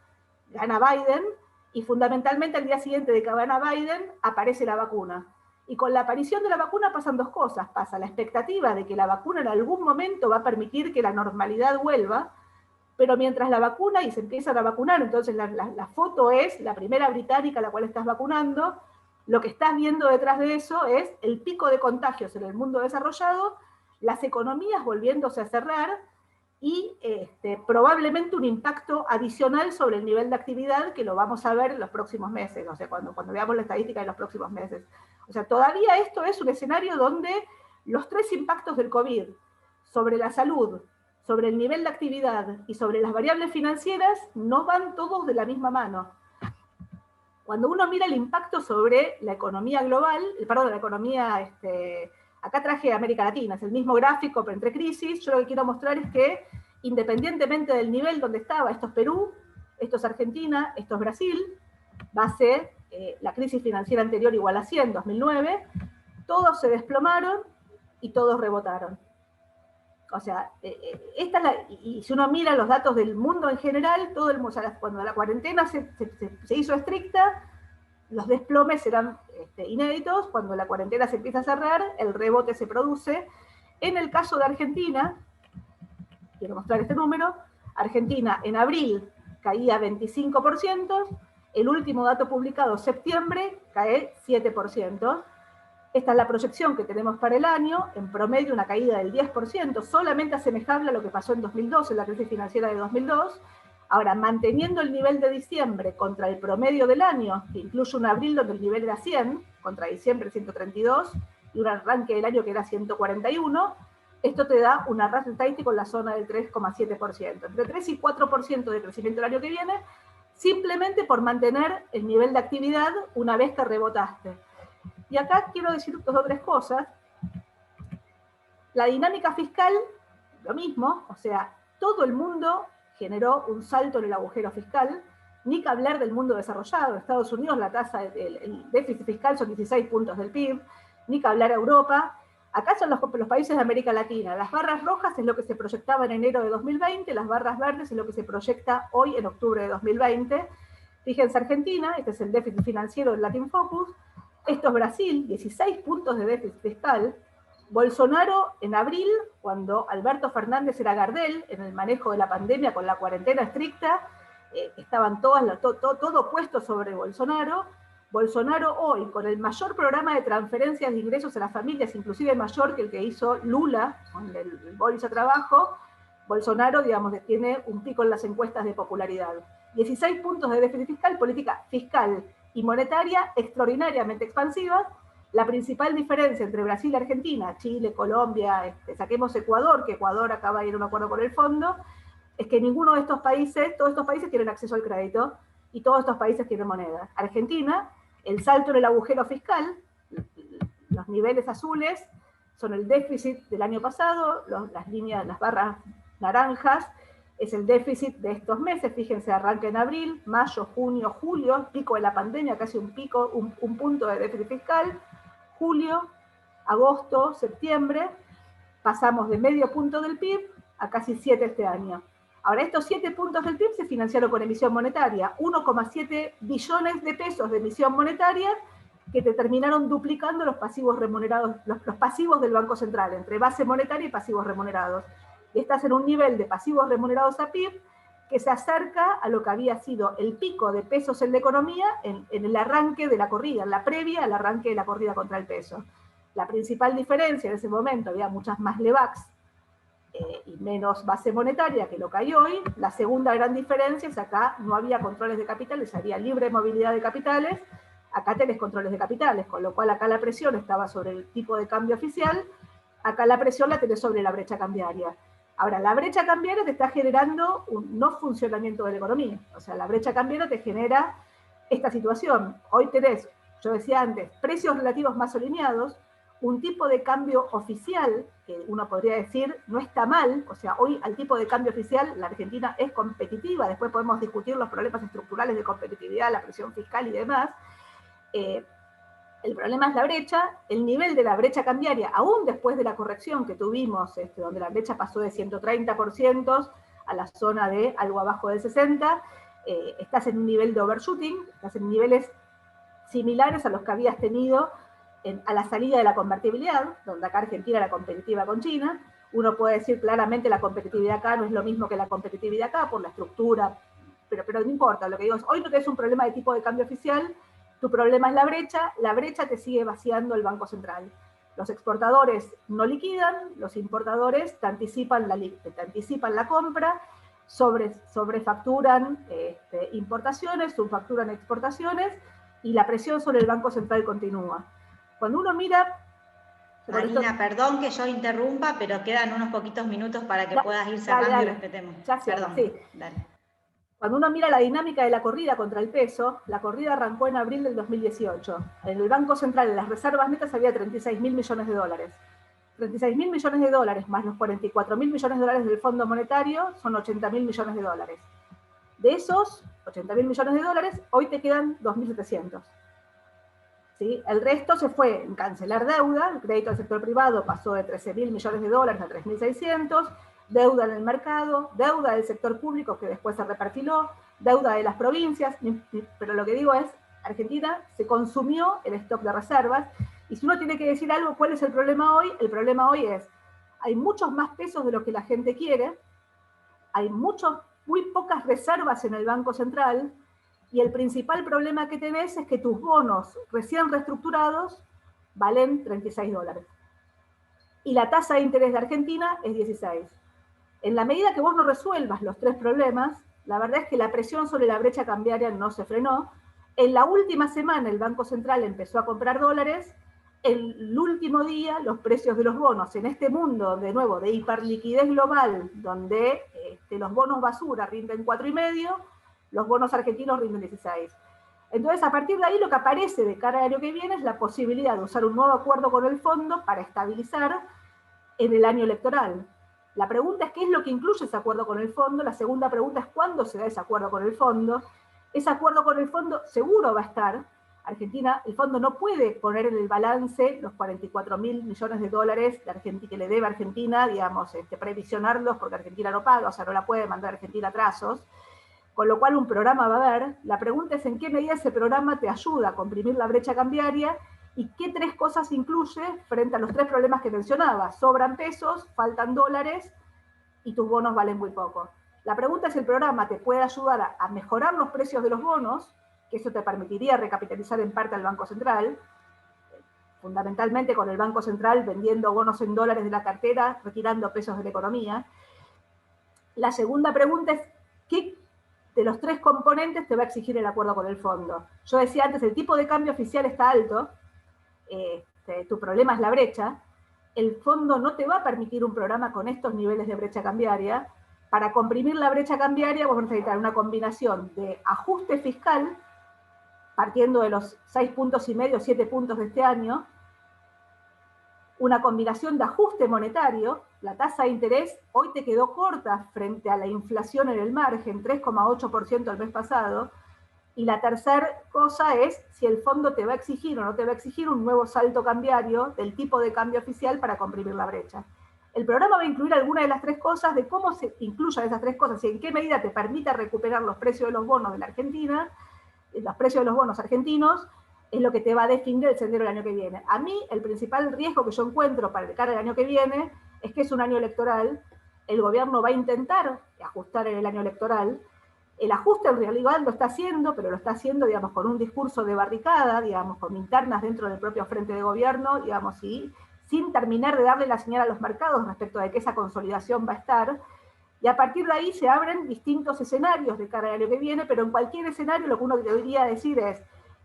Gana Biden, y fundamentalmente al día siguiente de que gana Biden aparece la vacuna. Y con la aparición de la vacuna pasan 2 cosas. Pasa la expectativa de que la vacuna en algún momento va a permitir que la normalidad vuelva, pero mientras la vacuna y se empiezan a vacunar, entonces la foto es la primera británica a la cual estás vacunando, lo que estás viendo detrás de eso es el pico de contagios en el mundo desarrollado, las economías volviéndose a cerrar, y probablemente un impacto adicional sobre el nivel de actividad que lo vamos a ver en los próximos meses, o sea, cuando veamos la estadística de los próximos meses. O sea, todavía esto es un escenario donde los 3 impactos del COVID sobre la salud, sobre el nivel de actividad y sobre las variables financieras no van todos de la misma mano. Cuando uno mira el impacto sobre la economía global, perdón, la economía, acá traje América Latina, es el mismo gráfico, pero entre crisis. Yo lo que quiero mostrar es que, independientemente del nivel donde estaba, esto es Perú, esto es Argentina, esto es Brasil, base la crisis financiera anterior igual a 100, 2009, todos se desplomaron y todos rebotaron. O sea, y si uno mira los datos del mundo en general, o sea, cuando la cuarentena se hizo estricta, los desplomes eran inéditos. Cuando la cuarentena se empieza a cerrar, el rebote se produce. En el caso de Argentina, quiero mostrar este número, Argentina en abril caía 25%, el último dato publicado, septiembre, cae 7%. Esta es la proyección que tenemos para el año, en promedio una caída del 10%, solamente asemejable a lo que pasó en 2002, en la crisis financiera de 2002. Ahora, manteniendo el nivel de diciembre contra el promedio del año, que incluye un abril donde el nivel era 100, contra diciembre 132, y un arranque del año que era 141, esto te da una rata estadística en la zona del 3,7%. Entre 3 y 4% de crecimiento el año que viene, simplemente por mantener el nivel de actividad una vez que rebotaste. Y acá quiero decir 2 o 3 cosas. La dinámica fiscal, lo mismo, o sea, todo el mundo generó un salto en el agujero fiscal, ni que hablar del mundo desarrollado. En Estados Unidos la tasa, el déficit fiscal son 16 puntos del PIB, ni que hablar a Europa. Acá son los países de América Latina. Las barras rojas es lo que se proyectaba en enero de 2020, las barras verdes es lo que se proyecta hoy en octubre de 2020. Fíjense Argentina, este es el déficit financiero del Latin Focus, esto es Brasil, 16 puntos de déficit fiscal. Bolsonaro en abril, cuando Alberto Fernández era Gardel, en el manejo de la pandemia con la cuarentena estricta, estaban todo puesto sobre Bolsonaro. Bolsonaro hoy, con el mayor programa de transferencias de ingresos a las familias, inclusive mayor que el que hizo Lula con el Bolsa Trabajo, Bolsonaro, digamos, tiene un pico en las encuestas de popularidad. 16 puntos de déficit fiscal, política fiscal y monetaria extraordinariamente expansiva. La principal diferencia entre Brasil y Argentina, Chile, Colombia, saquemos Ecuador, que Ecuador acaba de ir a un acuerdo con el fondo, es que ninguno de estos países, todos estos países tienen acceso al crédito y todos estos países tienen moneda. Argentina, el salto en el agujero fiscal, los niveles azules son el déficit del año pasado, las líneas, las barras naranjas, es el déficit de estos meses, fíjense, arranca en abril, mayo, junio, julio, pico de la pandemia, casi un pico, un punto de déficit fiscal, julio, agosto, septiembre, pasamos de medio punto del PIB a casi 7 este año. Ahora, estos 7 puntos del PIB se financiaron con emisión monetaria, 1,7 billones de pesos de emisión monetaria que te terminaron duplicando los pasivos remunerados, los pasivos del Banco Central, entre base monetaria y pasivos remunerados. Y estás en un nivel de pasivos remunerados a PIB que se acerca a lo que había sido el pico de pesos en la economía en el arranque de la corrida, en la previa al arranque de la corrida contra el peso. La principal diferencia en ese momento, había muchas más LEVAX y menos base monetaria que lo que hay hoy. La segunda gran diferencia es acá no había controles de capitales, había libre movilidad de capitales, acá tenés controles de capitales, con lo cual acá la presión estaba sobre el tipo de cambio oficial, acá la presión la tenés sobre la brecha cambiaria. Ahora, la brecha cambiaria te está generando un no funcionamiento de la economía. O sea, la brecha cambiaria te genera esta situación. Hoy tenés, yo decía antes, precios relativos más alineados, un tipo de cambio oficial, que uno podría decir no está mal, o sea, hoy al tipo de cambio oficial la Argentina es competitiva, después podemos discutir los problemas estructurales de competitividad, la presión fiscal y demás. El problema es la brecha, el nivel de la brecha cambiaria, aún después de la corrección que tuvimos, donde la brecha pasó de 130% a la zona de algo abajo del 60%, estás en un nivel de overshooting, estás en niveles similares a los que habías tenido a la salida de la convertibilidad, donde acá Argentina era competitiva con China. Uno puede decir claramente la competitividad acá no es lo mismo que la competitividad acá por la estructura, pero no importa, lo que digo es, hoy no tenés un problema de tipo de cambio oficial, tu problema es la brecha te sigue vaciando el Banco Central. Los exportadores no liquidan, los importadores te anticipan la compra, sobrefacturan importaciones, subfacturan exportaciones, y la presión sobre el Banco Central continúa. Cuando uno mira... Marina, perdón que yo interrumpa, pero quedan unos poquitos minutos para que puedas ir cerrando y respetemos. Perdón, sí. Dale. Cuando uno mira la dinámica de la corrida contra el peso, la corrida arrancó en abril del 2018. En el Banco Central, en las reservas netas, había 36.000 millones de dólares. 36.000 millones de dólares más los 44.000 millones de dólares del Fondo Monetario son 80.000 millones de dólares. De esos 80.000 millones de dólares, hoy te quedan 2.700. ¿Sí? El resto se fue en cancelar deuda, el crédito del sector privado pasó de 13.000 millones de dólares a 3.600, deuda en el mercado, deuda del sector público que después se reperfiló, deuda de las provincias, pero lo que digo es, Argentina se consumió el stock de reservas, y si uno tiene que decir algo, ¿cuál es el problema hoy? El problema hoy es, hay muchos más pesos de lo que la gente quiere, hay muy pocas reservas en el Banco Central, y el principal problema que tenés es que tus bonos recién reestructurados valen 36 dólares. Y la tasa de interés de Argentina es 16. En la medida que vos no resuelvas los tres problemas, la verdad es que la presión sobre la brecha cambiaria no se frenó. En la última semana el Banco Central empezó a comprar dólares. El último día los precios de los bonos en este mundo, de nuevo, de hiperliquidez global, donde los bonos basura rinden 4,5, los bonos argentinos rinden 16. Entonces, a partir de ahí, lo que aparece de cara al año que viene es la posibilidad de usar un nuevo acuerdo con el fondo para estabilizar en el año electoral. La pregunta es qué es lo que incluye ese acuerdo con el fondo, la segunda pregunta es cuándo se da ese acuerdo con el fondo. Ese acuerdo con el fondo seguro va a estar. Argentina, el fondo no puede poner en el balance los 44.000 millones de dólares que le debe a Argentina, digamos, previsionarlos porque Argentina no paga, o sea, no la puede mandar a Argentina a trazos, con lo cual un programa va a haber. La pregunta es en qué medida ese programa te ayuda a comprimir la brecha cambiaria y qué tres cosas incluye frente a los tres problemas que mencionaba. Sobran pesos, faltan dólares y tus bonos valen muy poco. La pregunta es si el programa te puede ayudar a mejorar los precios de los bonos, que eso te permitiría recapitalizar en parte al Banco Central, fundamentalmente con el Banco Central vendiendo bonos en dólares de la cartera, retirando pesos de la economía. La segunda pregunta es, ¿qué de los tres componentes te va a exigir el acuerdo con el fondo? Yo decía antes, el tipo de cambio oficial está alto, tu problema es la brecha, el fondo no te va a permitir un programa con estos niveles de brecha cambiaria. Para comprimir la brecha cambiaria vos vas a necesitar una combinación de ajuste fiscal, partiendo de los 6,5 puntos, 7 puntos de este año, una combinación de ajuste monetario, la tasa de interés hoy te quedó corta frente a la inflación en el margen, 3,8% el mes pasado, y la tercera cosa es si el fondo te va a exigir o no te va a exigir un nuevo salto cambiario del tipo de cambio oficial para comprimir la brecha. El programa va a incluir alguna de las tres cosas, de cómo se incluyan esas tres cosas y en qué medida te permite recuperar los precios de los bonos de la Argentina, los precios de los bonos argentinos, es lo que te va a definir el sendero del año que viene. A mí, el principal riesgo que yo encuentro para el cara del año que viene es que es un año electoral, el gobierno va a intentar ajustar en el año electoral, el ajuste en realidad lo está haciendo, pero lo está haciendo, digamos, con un discurso de barricada, digamos, con internas dentro del propio frente de gobierno, digamos, y sin terminar de darle la señal a los mercados respecto de que esa consolidación va a estar, y a partir de ahí se abren distintos escenarios de cara al año que viene, pero en cualquier escenario lo que uno debería decir es,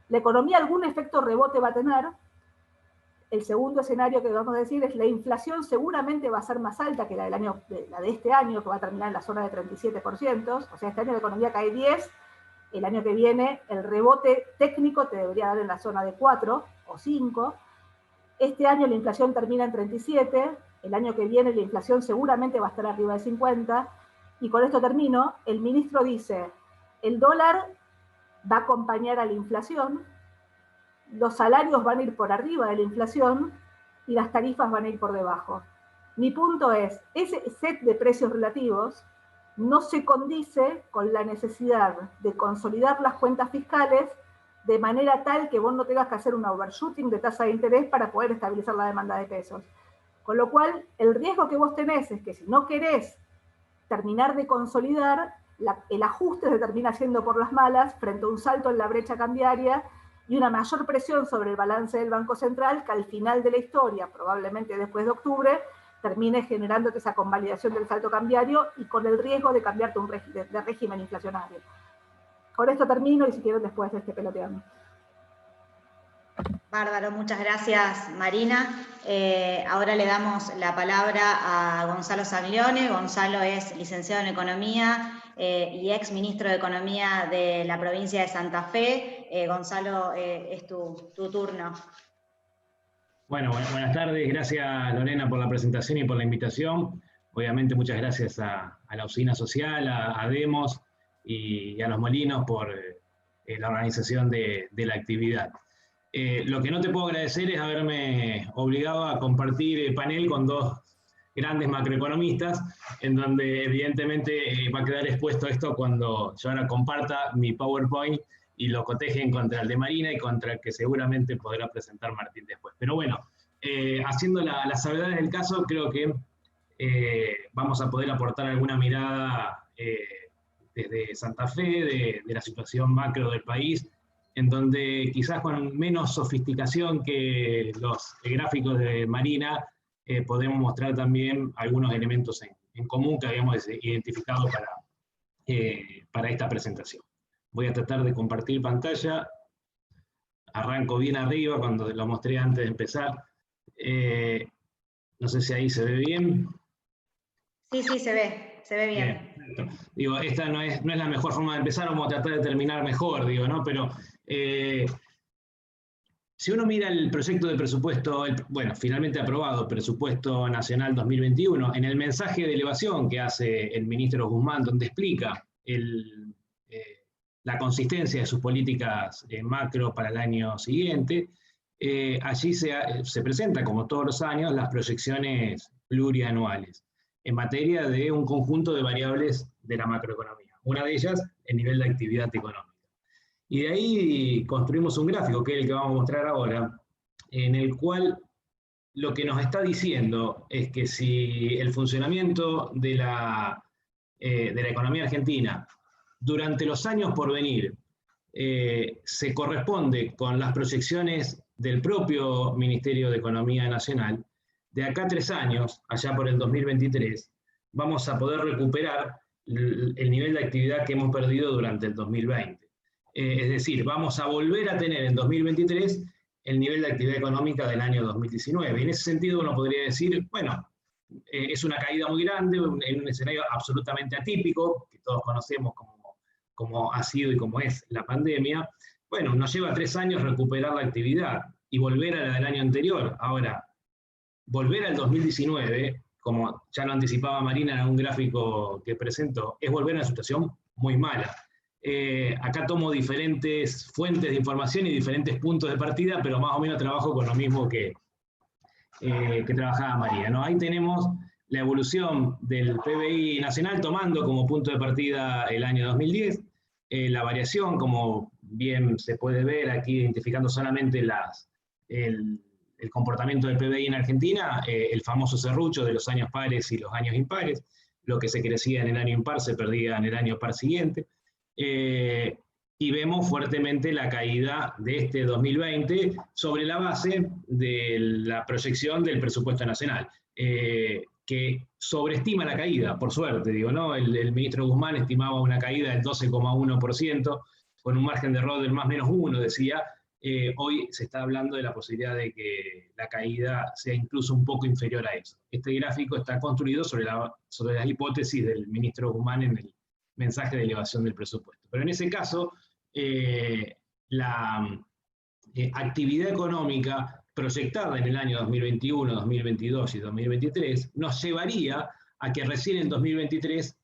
la economía algún efecto rebote va a tener. El segundo escenario que vamos a decir es la inflación seguramente va a ser más alta que la de este año, que va a terminar en la zona de 37%, o sea, este año la economía cae 10, el año que viene el rebote técnico te debería dar en la zona de 4 o 5, este año la inflación termina en 37, el año que viene la inflación seguramente va a estar arriba de 50, y con esto termino, el ministro dice, el dólar va a acompañar a la inflación, los salarios van a ir por arriba de la inflación y las tarifas van a ir por debajo. Mi punto es, ese set de precios relativos no se condice con la necesidad de consolidar las cuentas fiscales de manera tal que vos no tengas que hacer un overshooting de tasa de interés para poder estabilizar la demanda de pesos. Con lo cual, el riesgo que vos tenés es que si no querés terminar de consolidar, el ajuste se termina siendo por las malas frente a un salto en la brecha cambiaria y una mayor presión sobre el balance del Banco Central que al final de la historia, probablemente después de octubre, termine generándote esa convalidación del salto cambiario y con el riesgo de cambiarte de régimen inflacionario. Con esto termino y si quieren después peloteamos. Bárbaro, muchas gracias Marina. Ahora le damos la palabra a Gonzalo Saglione. Gonzalo es licenciado en Economía y ex ministro de Economía de la provincia de Santa Fe. Gonzalo, es tu turno. Bueno, buenas tardes. Gracias Lorena por la presentación y por la invitación. Obviamente muchas gracias a la Usina Social, a Demos y a Los Molinos por la organización de la actividad. Lo que no te puedo agradecer es haberme obligado a compartir panel con dos grandes macroeconomistas, en donde evidentemente va a quedar expuesto esto cuando yo ahora comparta mi PowerPoint y lo cotejen contra el de Marina y contra el que seguramente podrá presentar Martín después. Pero bueno, haciendo las salvedades del caso, creo que vamos a poder aportar alguna mirada desde Santa Fe, de la situación macro del país, en donde quizás con menos sofisticación que los gráficos de Marina, podemos mostrar también algunos elementos en común que habíamos identificado para esta presentación. Voy a tratar de compartir pantalla. Arranco bien arriba cuando lo mostré antes de empezar. No sé si ahí se ve bien. Sí, se ve bien. Digo, esta no es la mejor forma de empezar, vamos a tratar de terminar mejor, digo, ¿no? Pero Si uno mira el proyecto de presupuesto, bueno, finalmente aprobado, presupuesto nacional 2021, en el mensaje de elevación que hace el ministro Guzmán, donde explica la consistencia de sus políticas macro para el año siguiente, allí se presenta, como todos los años, las proyecciones plurianuales en materia de un conjunto de variables de la macroeconomía. Una de ellas, el nivel de actividad económica. Y de ahí construimos un gráfico, que es el que vamos a mostrar ahora, en el cual lo que nos está diciendo es que si el funcionamiento de la economía argentina durante los años por venir se corresponde con las proyecciones del propio Ministerio de Economía Nacional, de acá a 3 años, allá por el 2023, vamos a poder recuperar el nivel de actividad que hemos perdido durante el 2020. Es decir, vamos a volver a tener en 2023 el nivel de actividad económica del año 2019. Y en ese sentido uno podría decir, bueno, es una caída muy grande, en un escenario absolutamente atípico, que todos conocemos como ha sido y como es la pandemia. Bueno, nos lleva 3 años recuperar la actividad y volver a la del año anterior. Ahora, volver al 2019, como ya lo anticipaba Marina en un gráfico que presentó, es volver a una situación muy mala. Acá tomo diferentes fuentes de información y diferentes puntos de partida, pero más o menos trabajo con lo mismo que trabajaba María, ¿no? Ahí tenemos la evolución del PBI nacional tomando como punto de partida el año 2010, la variación, como bien se puede ver aquí, identificando solamente el comportamiento del PBI en Argentina, el famoso serrucho de los años pares y los años impares, lo que se crecía en el año impar se perdía en el año par siguiente. Y vemos fuertemente la caída de este 2020 sobre la base de la proyección del presupuesto nacional, que sobreestima la caída, por suerte, digo, ¿no? El ministro Guzmán estimaba una caída del 12,1%, con un margen de error del más menos 1, decía. Hoy se está hablando de la posibilidad de que la caída sea incluso un poco inferior a eso. Este gráfico está construido sobre las hipótesis del ministro Guzmán en el mensaje de elevación del presupuesto. Pero en ese caso, la actividad económica proyectada en el año 2021, 2022 y 2023 nos llevaría a que recién en 2023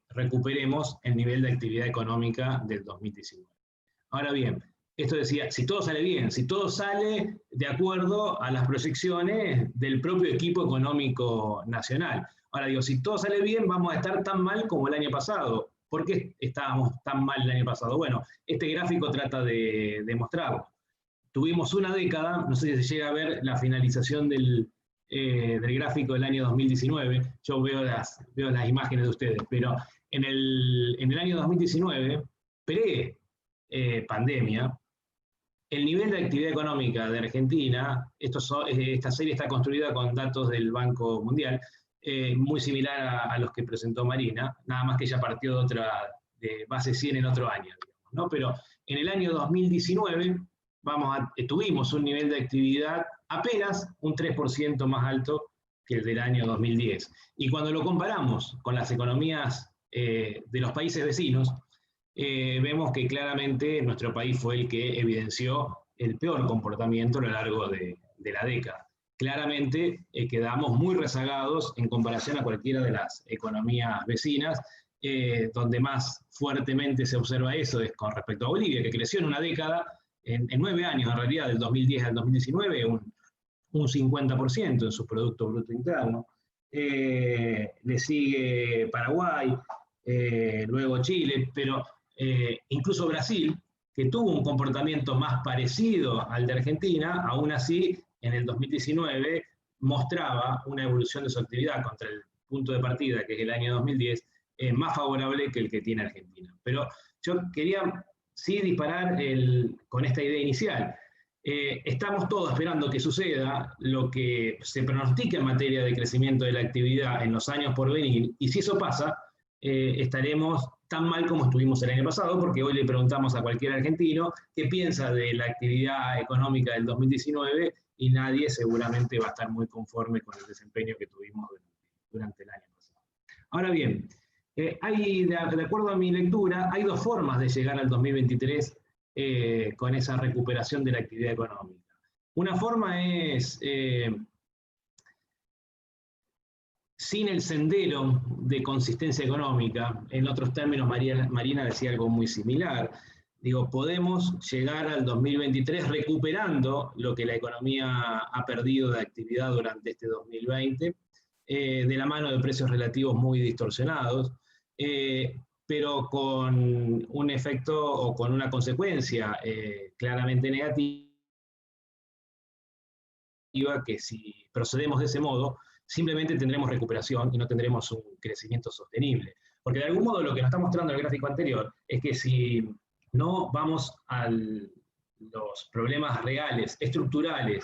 recuperemos el nivel de actividad económica del 2019. Ahora bien, esto decía, si todo sale bien, si todo sale de acuerdo a las proyecciones del propio equipo económico nacional. Ahora digo, si todo sale bien, vamos a estar tan mal como el año pasado. ¿Por qué estábamos tan mal el año pasado? Bueno, este gráfico trata de mostrarlo. Tuvimos una década, no sé si se llega a ver la finalización del gráfico del año 2019, yo veo las imágenes de ustedes, pero en el año 2019, pre-pandemia, el nivel de actividad económica de Argentina, esta serie está construida con datos del Banco Mundial, muy similar a los que presentó Marina, nada más que ella partió de base 100 en otro año, digamos, ¿no? Pero en el año 2019 tuvimos un nivel de actividad apenas un 3% más alto que el del año 2010. Y cuando lo comparamos con las economías de los países vecinos, vemos que claramente nuestro país fue el que evidenció el peor comportamiento a lo largo de la década. Claramente quedamos muy rezagados en comparación a cualquiera de las economías vecinas, donde más fuertemente se observa eso es con respecto a Bolivia, que creció en una década, en 9 años en realidad, del 2010 al 2019, un 50% en su Producto Bruto Interno. Le sigue Paraguay, luego Chile, pero incluso Brasil, que tuvo un comportamiento más parecido al de Argentina, aún así en el 2019 mostraba una evolución de su actividad contra el punto de partida, que es el año 2010, más favorable que el que tiene Argentina. Pero yo quería sí disparar con esta idea inicial. Estamos todos esperando que suceda lo que se pronostica en materia de crecimiento de la actividad en los años por venir, y si eso pasa, estaremos tan mal como estuvimos el año pasado, porque hoy le preguntamos a cualquier argentino qué piensa de la actividad económica del 2019 y nadie seguramente va a estar muy conforme con el desempeño que tuvimos durante el año pasado. Ahora bien, de acuerdo a mi lectura, hay 2 formas de llegar al 2023 con esa recuperación de la actividad económica. Una forma es, sin el sendero de consistencia económica, en otros términos Marina decía algo muy similar, digo, podemos llegar al 2023 recuperando lo que la economía ha perdido de actividad durante este 2020, de la mano de precios relativos muy distorsionados, pero con un efecto o con una consecuencia claramente negativa, que si procedemos de ese modo, simplemente tendremos recuperación y no tendremos un crecimiento sostenible. Porque de algún modo lo que nos está mostrando el gráfico anterior es que si no vamos a los problemas reales, estructurales,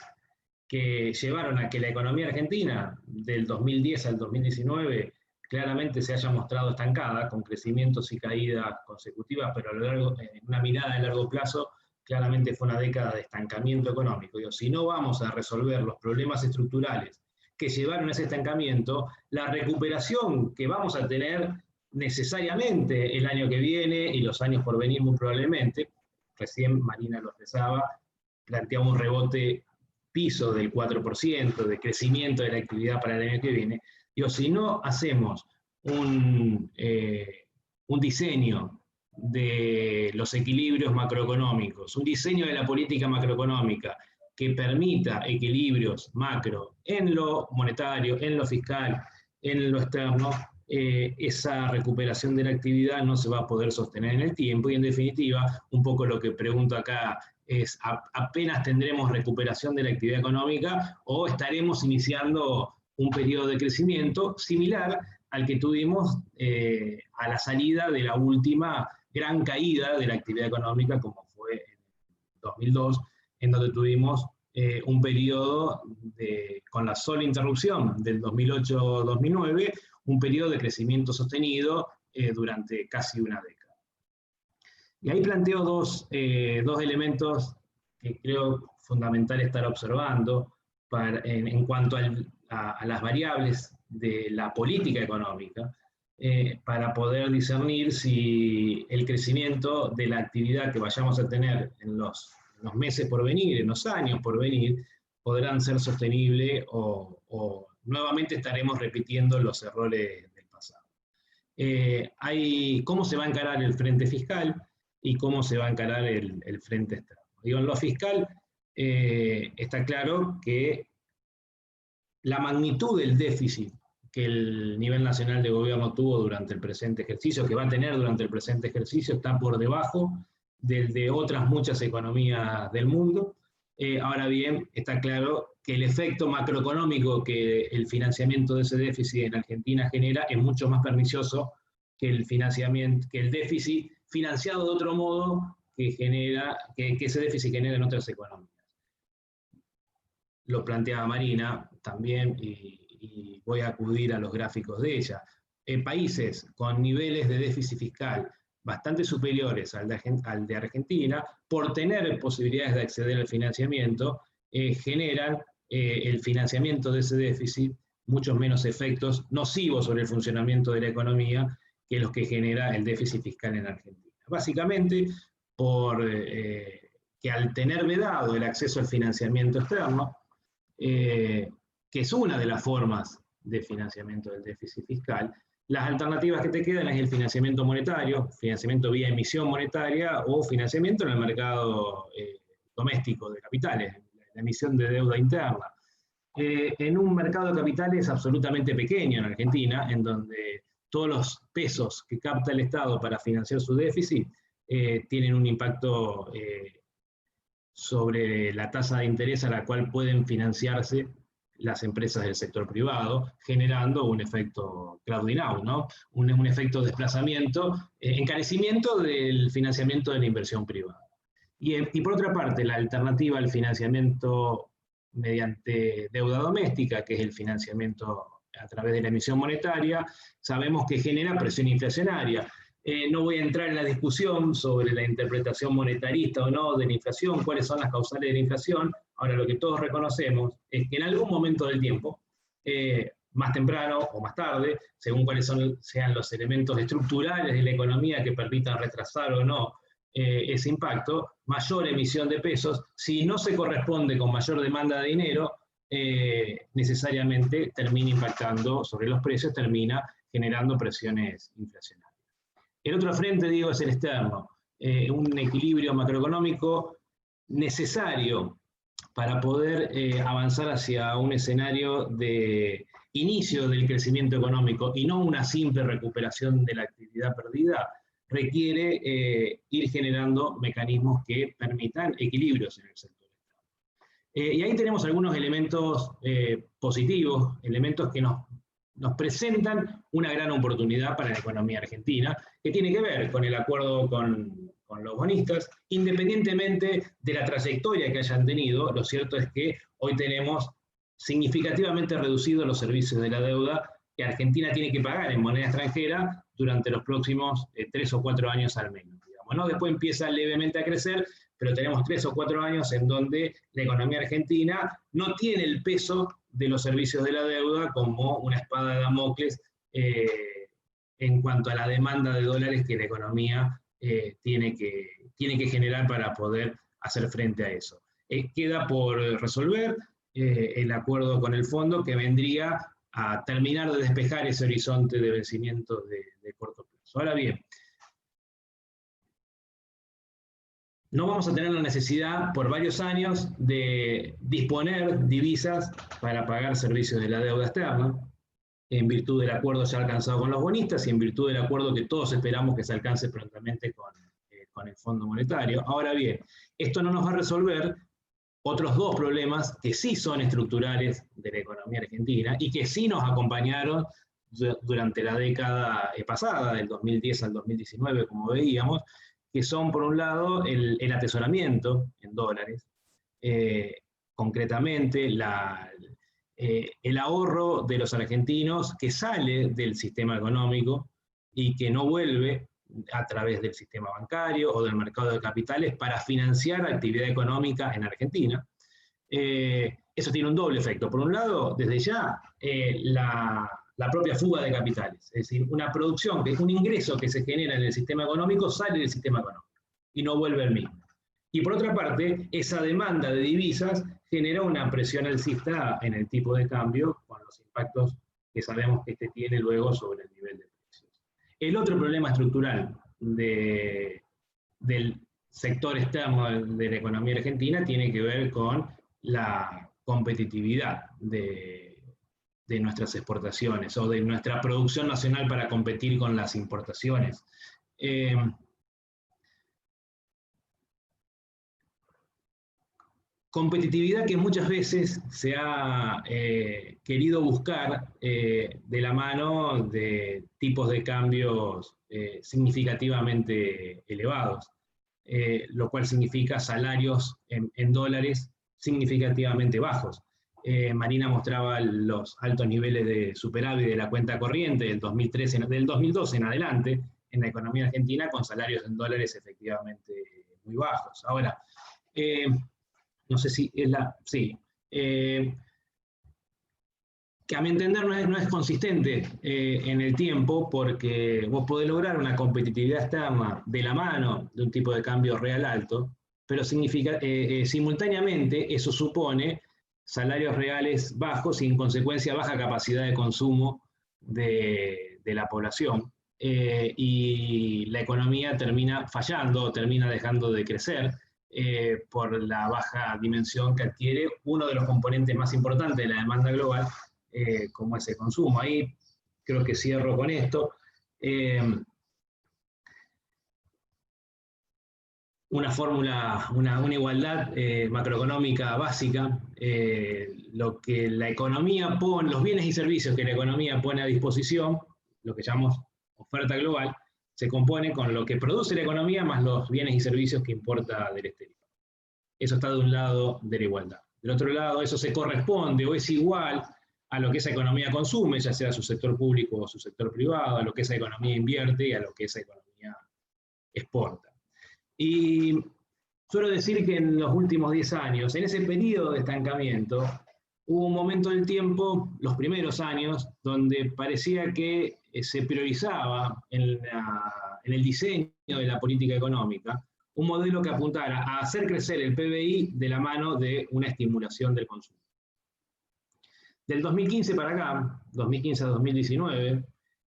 que llevaron a que la economía argentina del 2010 al 2019 claramente se haya mostrado estancada, con crecimientos y caídas consecutivas, pero en una mirada a largo plazo, claramente fue una década de estancamiento económico. Digo, si no vamos a resolver los problemas estructurales que llevaron a ese estancamiento, la recuperación que vamos a tener necesariamente el año que viene y los años por venir muy probablemente, recién Marina lo expresaba, planteaba un rebote piso del 4% de crecimiento de la actividad para el año que viene. Digo, si no hacemos un diseño de los equilibrios macroeconómicos, un diseño de la política macroeconómica que permita equilibrios macro en lo monetario, en lo fiscal, en lo externo, esa recuperación de la actividad no se va a poder sostener en el tiempo y en definitiva, un poco lo que pregunto acá es, ¿apenas tendremos recuperación de la actividad económica o estaremos iniciando un periodo de crecimiento similar al que tuvimos a la salida de la última gran caída de la actividad económica, como fue en 2002, en donde tuvimos un periodo con la sola interrupción del 2008-2009, un periodo de crecimiento sostenido durante casi una década. Y ahí planteo dos elementos que creo fundamental estar observando en cuanto a las variables de la política económica, para poder discernir si el crecimiento de la actividad que vayamos a tener en los meses por venir, en los años por venir, podrán ser sostenibles o nuevamente estaremos repitiendo los errores del pasado. ¿Cómo se va a encarar el frente fiscal y cómo se va a encarar el frente externo? Digo, en lo fiscal está claro que la magnitud del déficit que el nivel nacional de gobierno tuvo durante el presente ejercicio, que va a tener durante el presente ejercicio, está por debajo del de otras muchas economías del mundo. Ahora bien, está claro que el efecto macroeconómico que el financiamiento de ese déficit en Argentina genera es mucho más pernicioso que el déficit financiado de otro modo que ese déficit genera en otras economías. Lo planteaba Marina también, y voy a acudir a los gráficos de ella. En países con niveles de déficit fiscal bastante superiores al de Argentina, por tener posibilidades de acceder al financiamiento, generan el financiamiento de ese déficit muchos menos efectos nocivos sobre el funcionamiento de la economía que los que genera el déficit fiscal en Argentina. Básicamente, que al tener vedado el acceso al financiamiento externo, que es una de las formas de financiamiento del déficit fiscal, las alternativas que te quedan es el financiamiento monetario, financiamiento vía emisión monetaria o financiamiento en el mercado doméstico de capitales, la emisión de deuda interna. En un mercado de capitales absolutamente pequeño en Argentina, en donde todos los pesos que capta el Estado para financiar su déficit tienen un impacto sobre la tasa de interés a la cual pueden financiarse las empresas del sector privado, generando un efecto Claudinau, ¿no? Un efecto de desplazamiento, encarecimiento del financiamiento de la inversión privada. Y por otra parte, la alternativa al financiamiento mediante deuda doméstica, que es el financiamiento a través de la emisión monetaria, sabemos que genera presión inflacionaria. No voy a entrar en la discusión sobre la interpretación monetarista o no de la inflación, cuáles son las causales de la inflación. Ahora, lo que todos reconocemos es que en algún momento del tiempo, más temprano o más tarde, según cuáles sean los elementos estructurales de la economía que permitan retrasar o no ese impacto, mayor emisión de pesos. Si no se corresponde con mayor demanda de dinero, necesariamente termina impactando sobre los precios, termina generando presiones inflacionarias. El otro frente, digo, es el externo, un equilibrio macroeconómico necesario para poder avanzar hacia un escenario de inicio del crecimiento económico y no una simple recuperación de la actividad perdida, requiere ir generando mecanismos que permitan equilibrios en el sector. Y ahí tenemos algunos elementos positivos, elementos que nos presentan una gran oportunidad para la economía argentina, que tiene que ver con el acuerdo con los bonistas, independientemente de la trayectoria que hayan tenido. Lo cierto es que hoy tenemos significativamente reducidos los servicios de la deuda que Argentina tiene que pagar en moneda extranjera durante los próximos 3 o 4 años al menos, digamos, ¿no? Después empieza levemente a crecer, pero tenemos 3 o 4 años en donde la economía argentina no tiene el peso de los servicios de la deuda como una espada de Damocles en cuanto a la demanda de dólares que la economía tiene que generar para poder hacer frente a eso. Queda por resolver el acuerdo con el fondo, que vendría a terminar de despejar ese horizonte de vencimiento de corto plazo. Ahora bien, no vamos a tener la necesidad por varios años de disponer divisas para pagar servicios de la deuda externa, en virtud del acuerdo ya alcanzado con los bonistas y en virtud del acuerdo que todos esperamos que se alcance prontamente con el Fondo Monetario. Ahora bien, esto no nos va a resolver otros dos problemas que sí son estructurales de la economía argentina y que sí nos acompañaron durante la década pasada, del 2010 al 2019, como veíamos, que son, por un lado, el atesoramiento en dólares, concretamente el ahorro de los argentinos que sale del sistema económico y que no vuelve a través del sistema bancario o del mercado de capitales para financiar actividad económica en Argentina. Eso tiene un doble efecto. Por un lado, desde ya, la propia fuga de capitales, es decir, una producción, que es un ingreso que se genera en el sistema económico, sale del sistema económico y no vuelve al mismo. Y por otra parte, esa demanda de divisas genera una presión alcista en el tipo de cambio, con los impactos que sabemos que este tiene luego sobre el nivel de precios. El otro problema estructural del sector externo de la economía argentina tiene que ver con la competitividad de nuestras exportaciones o de nuestra producción nacional para competir con las importaciones. Competitividad que muchas veces se ha querido buscar de la mano de tipos de cambios significativamente elevados, lo cual significa salarios en dólares significativamente bajos. Marina mostraba los altos niveles de superávit de la cuenta corriente del 2012 en adelante en la economía argentina, con salarios en dólares efectivamente muy bajos. Ahora, no sé si es sí. Que a mi entender no es consistente en el tiempo, porque vos podés lograr una competitividad externa de la mano de un tipo de cambio real alto, pero simultáneamente eso supone salarios reales bajos y en consecuencia baja capacidad de consumo de la población. Y la economía termina fallando, termina dejando de crecer, por la baja dimensión que adquiere uno de los componentes más importantes de la demanda global, como es el consumo. Ahí creo que cierro con esto. Una fórmula, una igualdad macroeconómica básica, lo que la economía pone, los bienes y servicios que la economía pone a disposición, lo que llamamos oferta global, se compone con lo que produce la economía más los bienes y servicios que importa del exterior. Eso está de un lado de la igualdad. Del otro lado, eso se corresponde o es igual a lo que esa economía consume, ya sea su sector público o su sector privado, a lo que esa economía invierte y a lo que esa economía exporta. Y suelo decir que en los últimos 10 años, en ese periodo de estancamiento, hubo un momento del tiempo, los primeros años, donde parecía que se priorizaba en el diseño de la política económica un modelo que apuntara a hacer crecer el PBI de la mano de una estimulación del consumo. Del 2015 para acá, 2015 a 2019,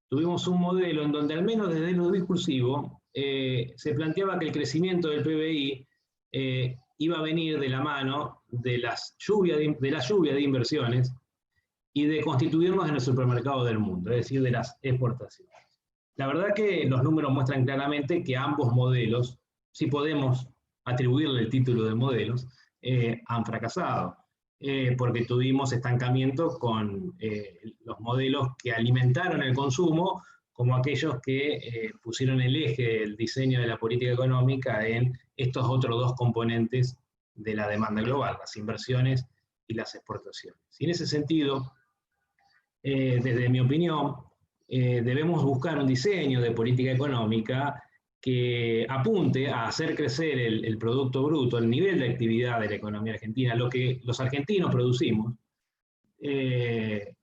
tuvimos un modelo en donde al menos desde lo discursivo se planteaba que el crecimiento del PBI iba a venir de la mano de la lluvia de inversiones y de constituirnos en el supermercado del mundo, es decir, de las exportaciones. La verdad que los números muestran claramente que ambos modelos, si podemos atribuirle el título de modelos, han fracasado, porque tuvimos estancamiento con los modelos que alimentaron el consumo, como aquellos que pusieron el eje del diseño de la política económica en estos otros dos componentes de la demanda global, las inversiones y las exportaciones. Y en ese sentido, desde mi opinión, debemos buscar un diseño de política económica que apunte a hacer crecer el Producto Bruto, el nivel de actividad de la economía argentina, lo que los argentinos producimos, de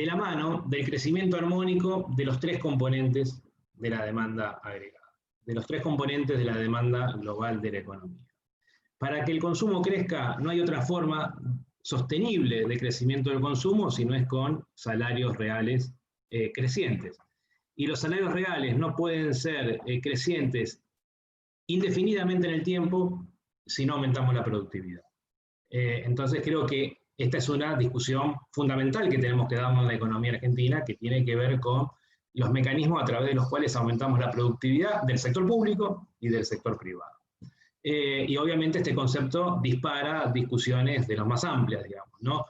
la mano del crecimiento armónico de los tres componentes de la demanda agregada, de los tres componentes de la demanda global de la economía. Para que el consumo crezca, no hay otra forma sostenible de crecimiento del consumo si no es con salarios reales crecientes. Y los salarios reales no pueden ser crecientes indefinidamente en el tiempo si no aumentamos la productividad. Entonces creo que esta es una discusión fundamental que tenemos que darnos en la economía argentina, que tiene que ver con los mecanismos a través de los cuales aumentamos la productividad del sector público y del sector privado. Y obviamente este concepto dispara discusiones de las más amplias, digamos, ¿no?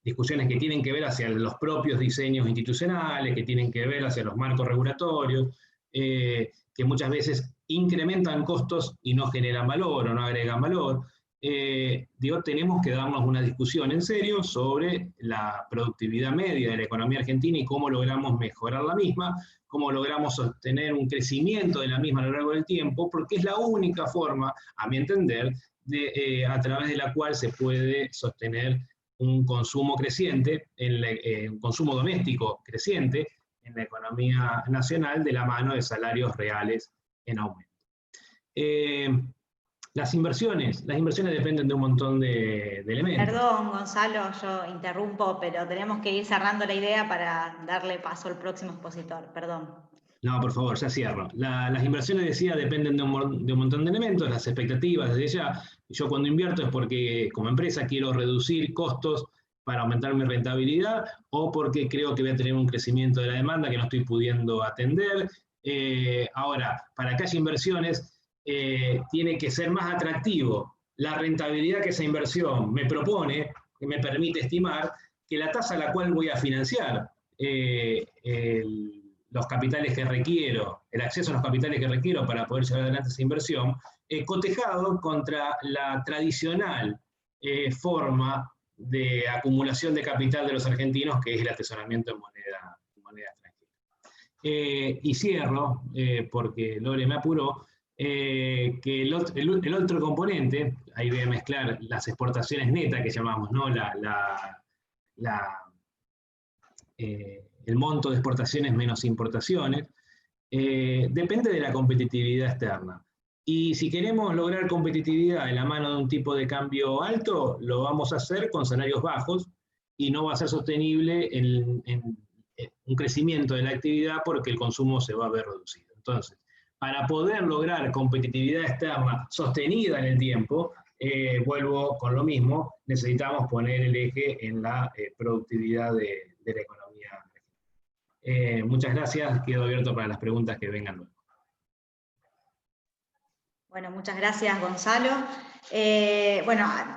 Discusiones que tienen que ver hacia los propios diseños institucionales, que tienen que ver hacia los marcos regulatorios, que muchas veces incrementan costos y no generan valor o no agregan valor. Tenemos que darnos una discusión en serio sobre la productividad media de la economía argentina y cómo logramos mejorar la misma, cómo logramos sostener un crecimiento de la misma a lo largo del tiempo, porque es la única forma, a mi entender, a través de la cual se puede sostener un consumo creciente, un consumo doméstico creciente en la economía nacional de la mano de salarios reales en aumento. Las inversiones dependen de un montón de elementos. Perdón, Gonzalo, yo interrumpo, pero tenemos que ir cerrando la idea para darle paso al próximo expositor, perdón. No, por favor, ya cierro. Las inversiones, decía, dependen de un montón de elementos, las expectativas desde ya. Yo cuando invierto es porque como empresa quiero reducir costos para aumentar mi rentabilidad, o porque creo que voy a tener un crecimiento de la demanda que no estoy pudiendo atender. Ahora, para que haya inversiones, tiene que ser más atractivo la rentabilidad que esa inversión me propone, que me permite estimar, que la tasa a la cual voy a financiar los capitales que requiero, el acceso a los capitales que requiero para poder llevar adelante esa inversión, cotejado contra la tradicional forma de acumulación de capital de los argentinos, que es el atesoramiento en moneda extranjera. Y cierro, porque Lore me apuró, que el otro componente, ahí voy a mezclar las exportaciones netas que llamamos, ¿no? El monto de exportaciones menos importaciones, depende de la competitividad externa. Y si queremos lograr competitividad en la mano de un tipo de cambio alto, lo vamos a hacer con salarios bajos y no va a ser sostenible en un crecimiento de la actividad porque el consumo se va a ver reducido. Entonces, para poder lograr competitividad externa sostenida en el tiempo, vuelvo con lo mismo, necesitamos poner el eje en la productividad de la economía. Muchas gracias, quedo abierto para las preguntas que vengan luego. Bueno, muchas gracias, Gonzalo.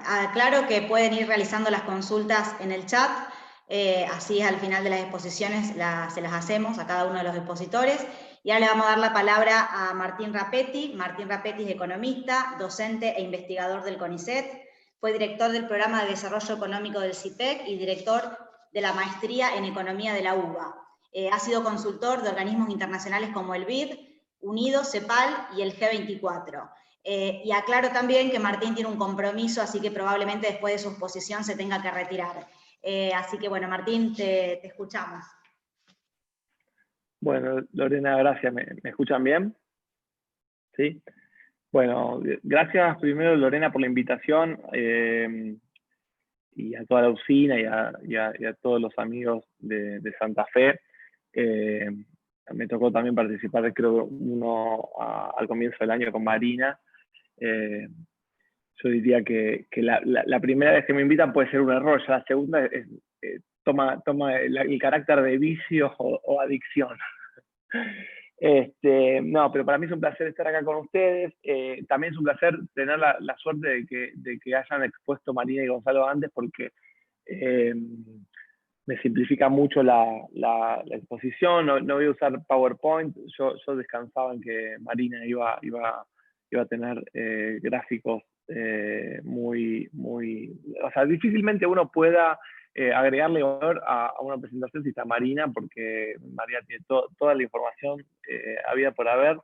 Aclaro que pueden ir realizando las consultas en el chat, así al final de las exposiciones se las hacemos a cada uno de los expositores. Y ahora le vamos a dar la palabra a Martín Rapetti. Martín Rapetti es economista, docente e investigador del CONICET, fue director del Programa de Desarrollo Económico del CIPEC y director de la Maestría en Economía de la UBA. Ha sido consultor de organismos internacionales como el BID, Unido, CEPAL y el G24. Y aclaro también que Martín tiene un compromiso, así que probablemente después de su exposición se tenga que retirar. Así que bueno, Martín, te escuchamos. Bueno, Lorena, gracias. ¿Me escuchan bien? ¿sí? Bueno, gracias primero Lorena por la invitación y a toda la usina y a todos los amigos de Santa Fe. Me tocó también participar, creo, al comienzo del año con Marina. Yo diría que la primera vez que me invitan puede ser un error, ya la segunda toma el carácter de vicio o adicción. No, pero para mí es un placer estar acá con ustedes. También es un placer tener la suerte de que hayan expuesto Marina y Gonzalo antes, porque me simplifica mucho la exposición. No voy a usar PowerPoint. Yo descansaba en que Marina iba a tener gráficos muy... O sea, difícilmente uno pueda agregarle valor a una presentación si está Marina, porque Marina tiene toda la información habida por haber,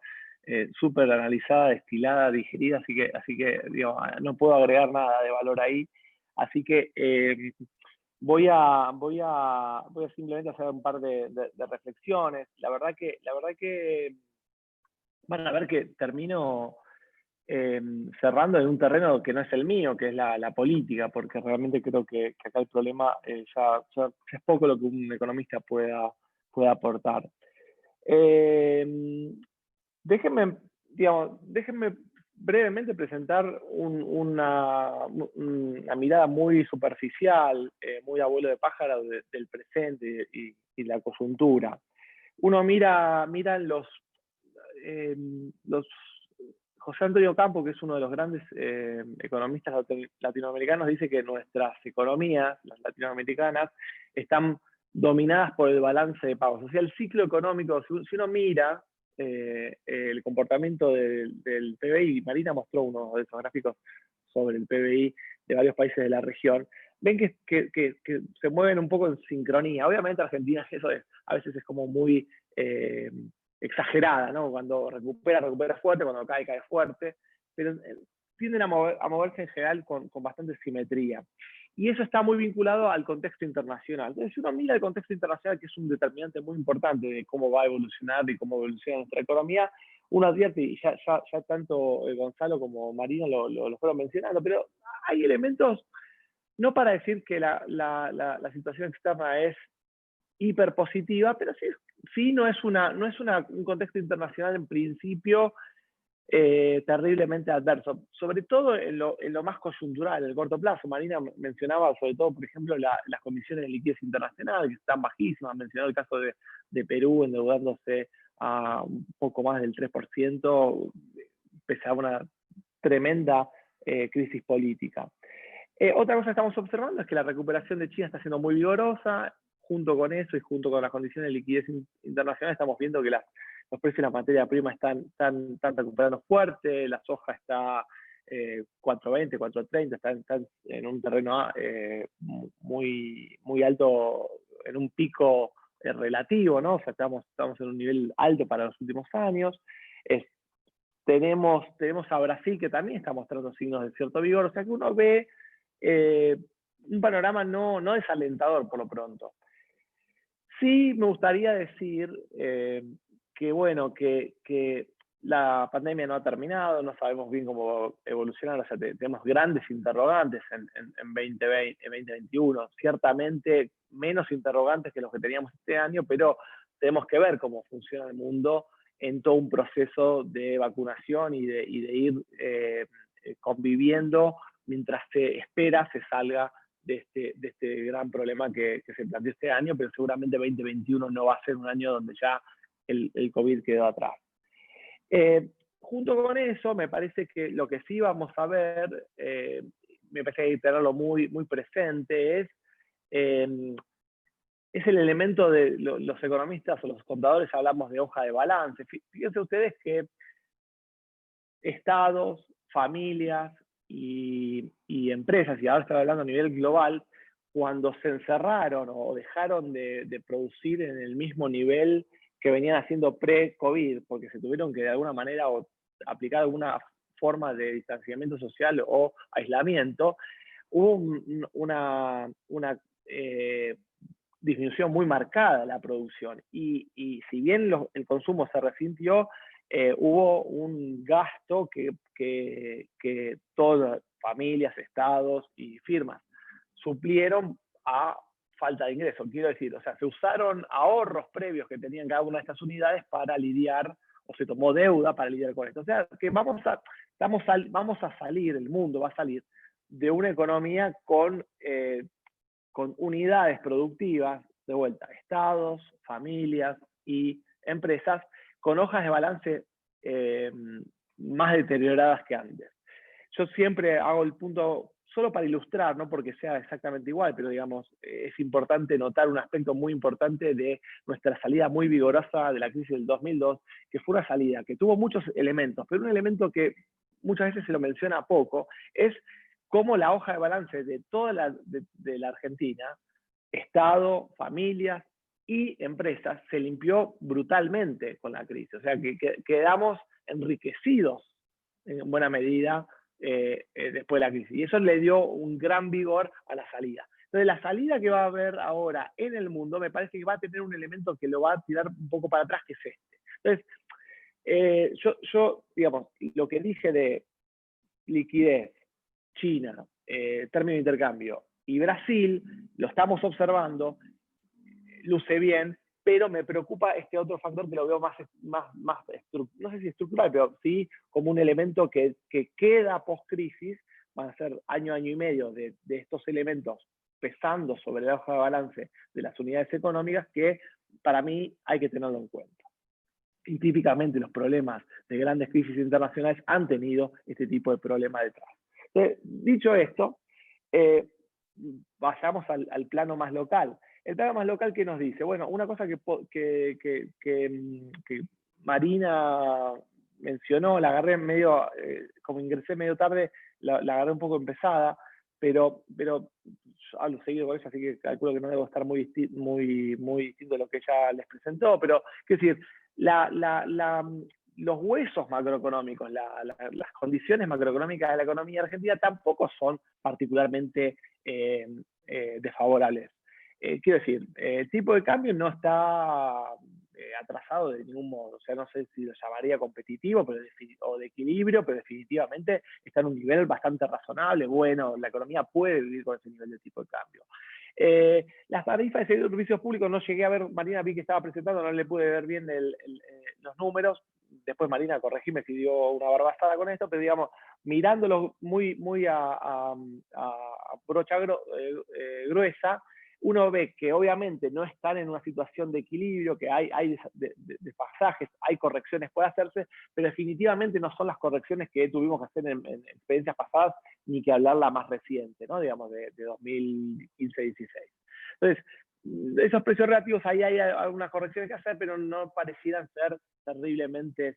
súper analizada, destilada, digerida, así que digo, no puedo agregar nada de valor ahí. Así que voy a simplemente hacer un par de reflexiones. La verdad que van a ver que termino cerrando en un terreno que no es el mío, que es la política, porque realmente creo que acá el problema ya es poco lo que un economista pueda aportar. Déjenme brevemente presentar una mirada muy superficial, muy abuelo de pájaro del presente y la coyuntura. Uno mira los José Antonio Campo, que es uno de los grandes economistas latinoamericanos, dice que nuestras economías, las latinoamericanas, están dominadas por el balance de pagos. O sea, el ciclo económico, si uno mira el comportamiento del PBI, Marina mostró uno de esos gráficos sobre el PBI de varios países de la región, ven que se mueven un poco en sincronía. Obviamente Argentina eso a veces es como muy exagerada, ¿no? Cuando recupera fuerte, cuando cae fuerte, pero tienden a moverse en general con bastante simetría. Y eso está muy vinculado al contexto internacional. Entonces, si uno mira el contexto internacional, que es un determinante muy importante de cómo va a evolucionar y cómo evoluciona nuestra economía, uno advierte, y ya tanto Gonzalo como Marina lo fueron mencionando, pero hay elementos, no para decir que la situación externa es hiperpositiva, pero sí no es un contexto internacional en principio terriblemente adverso, sobre todo en lo más coyuntural, en el corto plazo. Marina mencionaba sobre todo, por ejemplo, las condiciones de liquidez internacional, que están bajísimas. Mencionó el caso de Perú endeudándose a un poco más del 3%, pese a una tremenda crisis política. Otra cosa que estamos observando es que la recuperación de China está siendo muy vigorosa. Junto con eso y junto con las condiciones de liquidez internacional estamos viendo que los precios de la materia prima están recuperando fuerte. La soja está 4.20, 4.30, está en un terreno muy alto, en un pico relativo, ¿no? O sea, estamos en un nivel alto para los últimos años. Tenemos a Brasil, que también está mostrando signos de cierto vigor. O sea, que uno ve un panorama no desalentador por lo pronto. Sí me gustaría decir que la pandemia no ha terminado, no sabemos bien cómo evolucionar, o sea, tenemos grandes interrogantes en 2020, en 2021, ciertamente menos interrogantes que los que teníamos este año, pero tenemos que ver cómo funciona el mundo en todo un proceso de vacunación y de ir conviviendo mientras se espera se salga de este gran problema que se planteó este año, pero seguramente 2021 no va a ser un año donde ya el COVID quedó atrás. Junto con eso, me parece que lo que sí vamos a ver, me parece que hay que tenerlo muy presente, es el elemento de los economistas o los contadores, hablamos de hoja de balance. Fíjense ustedes que estados, familias y empresas, y ahora estoy hablando a nivel global, cuando se encerraron o dejaron de producir en el mismo nivel que venían haciendo pre-COVID, porque se tuvieron que de alguna manera aplicar alguna forma de distanciamiento social o aislamiento, hubo una disminución muy marcada de la producción. Y si bien el consumo se resintió, hubo un gasto que todas familias, estados y firmas suplieron a falta de ingreso. Quiero decir, o sea, se usaron ahorros previos que tenían cada una de estas unidades para lidiar, o se tomó deuda para lidiar con esto. O sea, que vamos a salir, el mundo va a salir de una economía con unidades productivas, de vuelta, estados, familias y empresas, con hojas de balance más deterioradas que antes. Yo siempre hago el punto, solo para ilustrar, no porque sea exactamente igual, pero digamos, es importante notar un aspecto muy importante de nuestra salida muy vigorosa de la crisis del 2002, que fue una salida que tuvo muchos elementos, pero un elemento que muchas veces se lo menciona poco, es cómo la hoja de balance de toda de la Argentina, Estado, familias y empresas, se limpió brutalmente con la crisis. O sea, que quedamos enriquecidos en buena medida después de la crisis. Y eso le dio un gran vigor a la salida. Entonces, la salida que va a haber ahora en el mundo me parece que va a tener un elemento que lo va a tirar un poco para atrás, que es este. Entonces, yo digamos, lo que dije de liquidez, China, término de intercambio, y Brasil, lo estamos observando, luce bien, pero me preocupa este otro factor que lo veo más no sé si estructural, pero sí como un elemento que queda post-crisis. Van a ser año y medio de estos elementos pesando sobre la hoja de balance de las unidades económicas, que para mí hay que tenerlo en cuenta. Y típicamente los problemas de grandes crisis internacionales han tenido este tipo de problema detrás. Entonces, dicho esto, vayamos al plano más local. El plano más local, ¿qué nos dice? Bueno, una cosa que Marina mencionó, la agarré medio, como ingresé medio tarde, la agarré un poco empezada, pero hablo seguido con ella, así que calculo que no debo estar muy distinto de lo que ella les presentó, pero, es decir, los huesos macroeconómicos, las condiciones macroeconómicas de la economía argentina tampoco son particularmente desfavorables. Quiero decir, el tipo de cambio no está atrasado de ningún modo. O sea, no sé si lo llamaría competitivo o de equilibrio, pero definitivamente está en un nivel bastante razonable. Bueno, la economía puede vivir con ese nivel de tipo de cambio. Las tarifas de servicios públicos no llegué a ver, Marina vi que estaba presentando, no le pude ver bien los números. Después Marina, corregime si dio una barbazada con esto, pero digamos, mirándolo muy a brocha gruesa, uno ve que obviamente no están en una situación de equilibrio, que hay desfasajes, hay correcciones, puede hacerse, pero definitivamente no son las correcciones que tuvimos que hacer en experiencias pasadas, ni que hablar la más reciente, ¿no? Digamos, de 2015-16. Entonces, esos precios relativos, ahí hay algunas correcciones que hacer, pero no parecieran ser terriblemente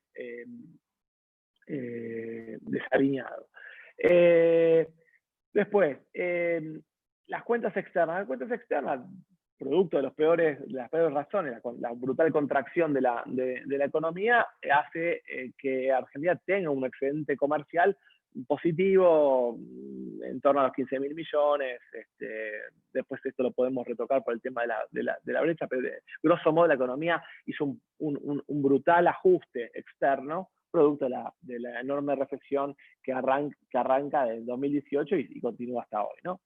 desalineados. Después, las cuentas externas, producto de las peores razones, la brutal contracción de la economía, hace que Argentina tenga un excedente comercial positivo en torno a los 15.000 millones. Después esto lo podemos retocar por el tema de la brecha, pero grosso modo la economía hizo un brutal ajuste externo, producto de la enorme recesión que arranca en 2018 y continúa hasta hoy, ¿no?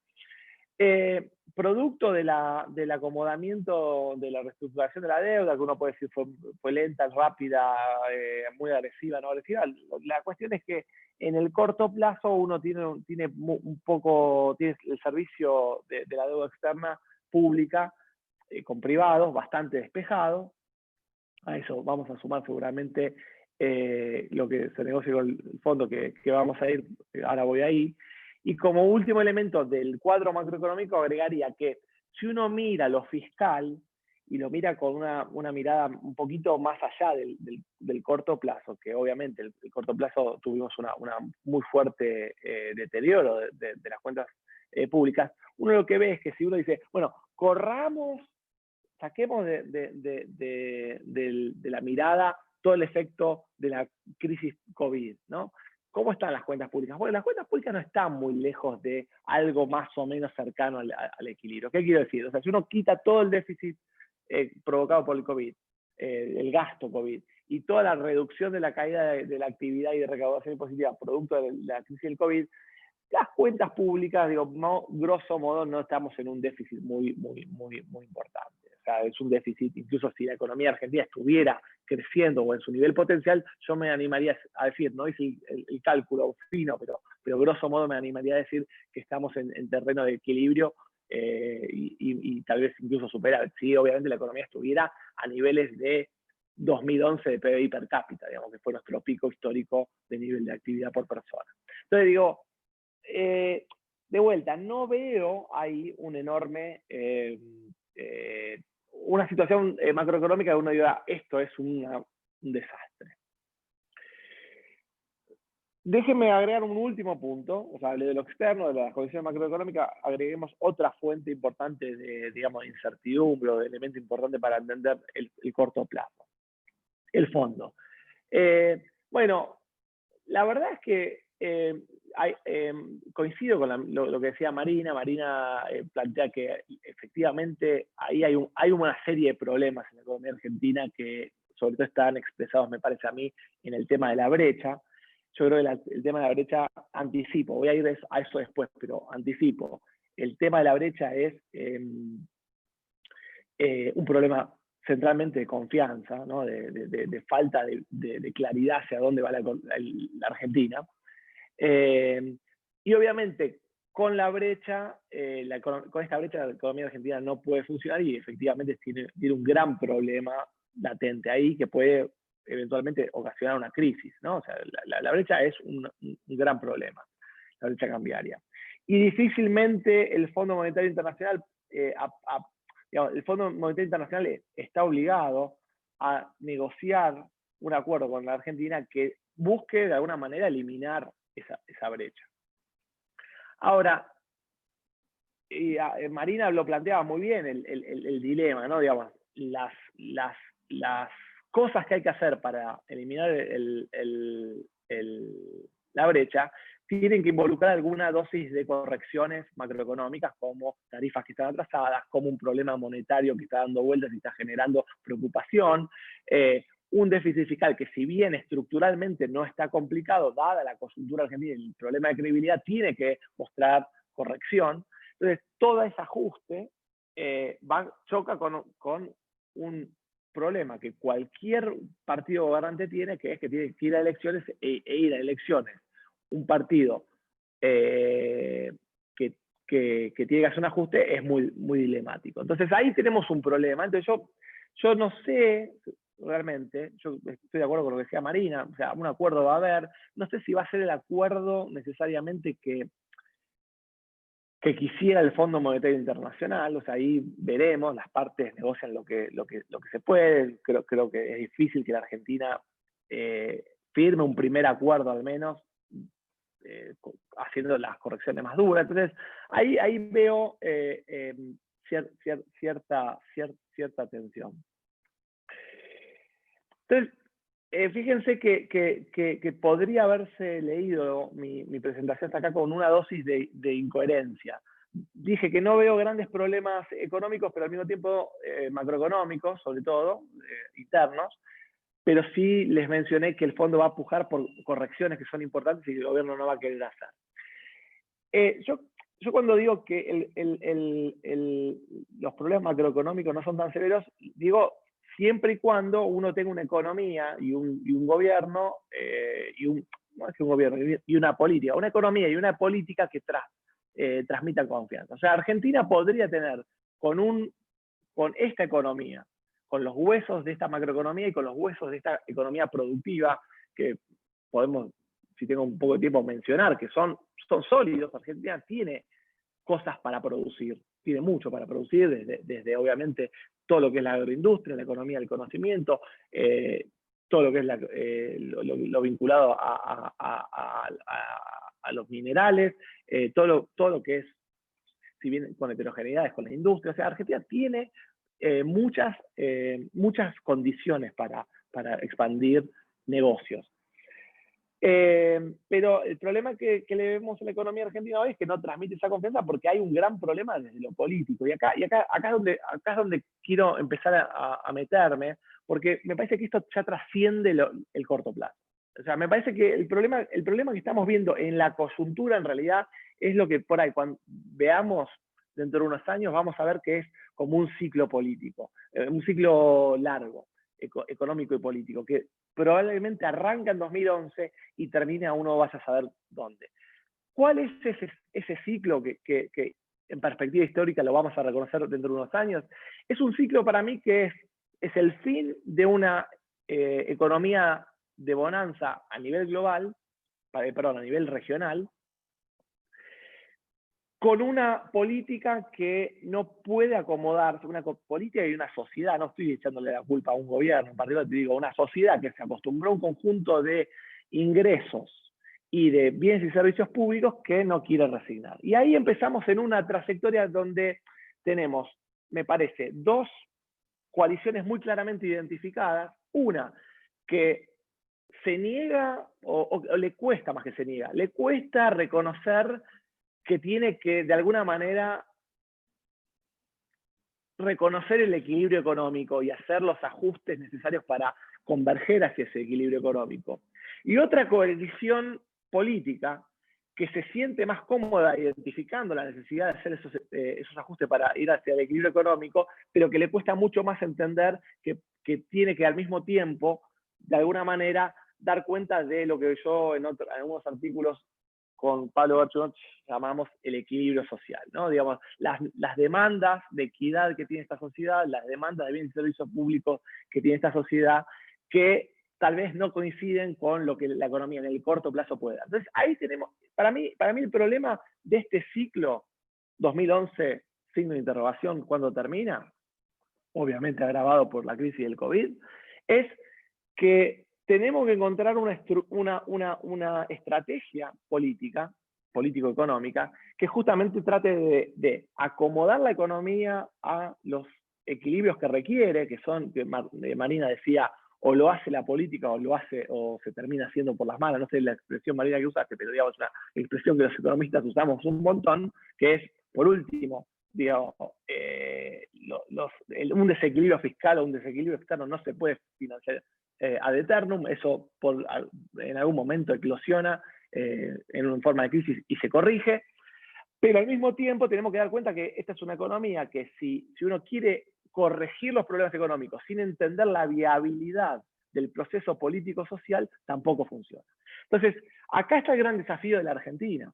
Producto del acomodamiento de la reestructuración de la deuda, que uno puede decir fue lenta, rápida, muy agresiva, no agresiva. La cuestión es que en el corto plazo uno tiene el servicio de la deuda externa pública con privados bastante despejado. A eso vamos a sumar seguramente lo que se negocia con el fondo que vamos a ir, ahora voy ahí. Y como último elemento del cuadro macroeconómico agregaría que si uno mira lo fiscal y lo mira con una mirada un poquito más allá del corto plazo, que obviamente el corto plazo tuvimos una muy fuerte deterioro de las cuentas públicas, uno lo que ve es que si uno dice, bueno, saquemos de la mirada todo el efecto de la crisis COVID, ¿no? ¿Cómo están las cuentas públicas? Bueno, las cuentas públicas no están muy lejos de algo más o menos cercano al equilibrio. ¿Qué quiero decir? O sea, si uno quita todo el déficit provocado por el COVID, el gasto COVID y toda la reducción de la caída de la actividad y de recaudación impositiva producto de la crisis del COVID, las cuentas públicas, digo, no, grosso modo, no estamos en un déficit muy importante. O sea, es un déficit, incluso si la economía argentina estuviera creciendo o en su nivel potencial, yo me animaría a decir, no hice el cálculo fino, pero grosso modo me animaría a decir que estamos en terreno de equilibrio y tal vez incluso superar. Si obviamente la economía estuviera a niveles de 2011 de PBI per cápita, digamos, que fue nuestro pico histórico de nivel de actividad por persona. Entonces digo, de vuelta, no veo ahí un enorme, una situación macroeconómica que uno diga, esto es un desastre. Déjenme agregar un último punto, o sea, hablé de lo externo, de las condiciones macroeconómicas, agreguemos otra fuente importante de, digamos, de incertidumbre o de elemento importante para entender el corto plazo. El fondo. Bueno, la verdad es que coincido con lo que decía Marina. Marina plantea que efectivamente ahí hay una serie de problemas en la economía argentina que sobre todo están expresados, me parece a mí, en el tema de la brecha. Yo creo que el tema de la brecha, anticipo, voy a ir a eso después, pero anticipo. El tema de la brecha es un problema centralmente de confianza, ¿no? de falta de claridad hacia dónde va la Argentina. Y obviamente con la brecha, con esta brecha la economía argentina no puede funcionar y efectivamente tiene un gran problema latente ahí que puede eventualmente ocasionar una crisis, ¿no? O sea, la brecha es un gran problema, la brecha cambiaria. Y difícilmente el Fondo Monetario Internacional, digamos, el Fondo Monetario Internacional está obligado a negociar un acuerdo con la Argentina que busque de alguna manera eliminar esa brecha. Ahora, Marina lo planteaba muy bien el dilema, ¿no? Digamos, las cosas que hay que hacer para eliminar la brecha tienen que involucrar alguna dosis de correcciones macroeconómicas, como tarifas que están atrasadas, como un problema monetario que está dando vueltas y está generando preocupación, un déficit fiscal que, si bien estructuralmente no está complicado, dada la coyuntura argentina y el problema de credibilidad, tiene que mostrar corrección. Entonces, todo ese ajuste choca con un problema que cualquier partido gobernante tiene, que es que tiene que ir a elecciones e ir a elecciones. Un partido que tiene que hacer un ajuste es muy dilemático. Entonces ahí tenemos un problema. Entonces yo no sé realmente, yo estoy de acuerdo con lo que decía Marina, o sea, un acuerdo va a haber, no sé si va a ser el acuerdo necesariamente que quisiera el Fondo Monetario Internacional. O sea, ahí veremos, las partes negocian lo que se puede. Creo que es difícil que la Argentina firme un primer acuerdo al menos, haciendo las correcciones más duras. Entonces, ahí veo cierta tensión. Entonces, fíjense que podría haberse leído mi presentación hasta acá con una dosis de incoherencia. Dije que no veo grandes problemas económicos, pero al mismo tiempo macroeconómicos, sobre todo, internos, pero sí les mencioné que el fondo va a pujar por correcciones que son importantes y que el gobierno no va a querer hacer. Yo cuando digo que los problemas macroeconómicos no son tan severos, digo siempre y cuando uno tenga una economía y un gobierno, no es que un gobierno, y una política, una economía y una política que transmitan confianza. O sea, Argentina podría tener con esta economía, con los huesos de esta macroeconomía y con los huesos de esta economía productiva, que podemos, si tengo un poco de tiempo, mencionar, que son sólidos. Argentina tiene cosas para producir, tiene mucho para producir, desde obviamente todo lo que es la agroindustria, la economía del conocimiento, todo lo que es lo vinculado a los minerales, todo lo que es, si bien con heterogeneidades, con la industria. O sea, Argentina tiene muchas condiciones para expandir negocios. Pero el problema que le vemos en la economía argentina hoy es que no transmite esa confianza porque hay un gran problema desde lo político. Y acá es donde quiero empezar a meterme, porque me parece que esto ya trasciende el corto plazo. O sea, me parece que el problema que estamos viendo en la coyuntura, en realidad, es lo que por ahí, cuando veamos dentro de unos años, vamos a ver que es como un ciclo político, un ciclo largo, económico y político, que probablemente arranca en 2011 y termina uno vaya a saber dónde. ¿Cuál es ese ciclo que en perspectiva histórica lo vamos a reconocer dentro de unos años? Es un ciclo para mí que es el fin de una economía de bonanza a nivel global, perdón, a nivel regional, con una política que no puede acomodarse, una política y una sociedad, no estoy echándole la culpa a un gobierno en particular, te digo, una sociedad que se acostumbró a un conjunto de ingresos y de bienes y servicios públicos que no quiere resignar. Y ahí empezamos en una trayectoria donde tenemos, me parece, dos coaliciones muy claramente identificadas. Una, que se niega, o le cuesta más que se niega, le cuesta reconocer que tiene que, de alguna manera, reconocer el equilibrio económico y hacer los ajustes necesarios para converger hacia ese equilibrio económico. Y otra coalición política que se siente más cómoda identificando la necesidad de hacer esos ajustes para ir hacia el equilibrio económico, pero que le cuesta mucho más entender que tiene que al mismo tiempo, de alguna manera, dar cuenta de lo que yo en algunos artículos con Pablo Berchon llamamos el equilibrio social, ¿no? Digamos, las demandas de equidad que tiene esta sociedad, las demandas de bienes y servicios públicos que tiene esta sociedad, que tal vez no coinciden con lo que la economía en el corto plazo puede dar. Entonces, ahí tenemos, para mí el problema de este ciclo 2011, signo de interrogación, ¿cuándo termina? Obviamente agravado por la crisis del COVID, es que tenemos que encontrar una estrategia político-económica, que justamente trate de acomodar la economía a los equilibrios que requiere, que son, que Marina decía, o lo hace la política o se termina haciendo por las malas. No sé la expresión, Marina, que usaste, pero digamos una expresión que los economistas usamos un montón, que es, por último, digamos, un desequilibrio fiscal o un desequilibrio externo no se puede financiar ad eternum. Eso en algún momento eclosiona en una forma de crisis y se corrige, pero al mismo tiempo tenemos que dar cuenta que esta es una economía que si uno quiere corregir los problemas económicos sin entender la viabilidad del proceso político-social, tampoco funciona. Entonces, acá está el gran desafío de la Argentina.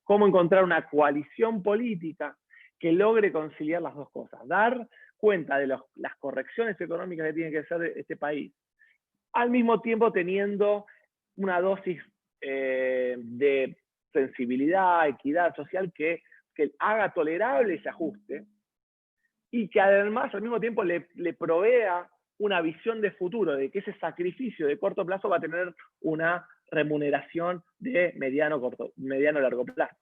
¿Cómo encontrar una coalición política que logre conciliar las dos cosas? Dar cuenta de las correcciones económicas que tiene que hacer este país, al mismo tiempo teniendo una dosis de sensibilidad, equidad social que haga tolerable ese ajuste y que además al mismo tiempo le provea una visión de futuro, de que ese sacrificio de corto plazo va a tener una remuneración de mediano largo plazo.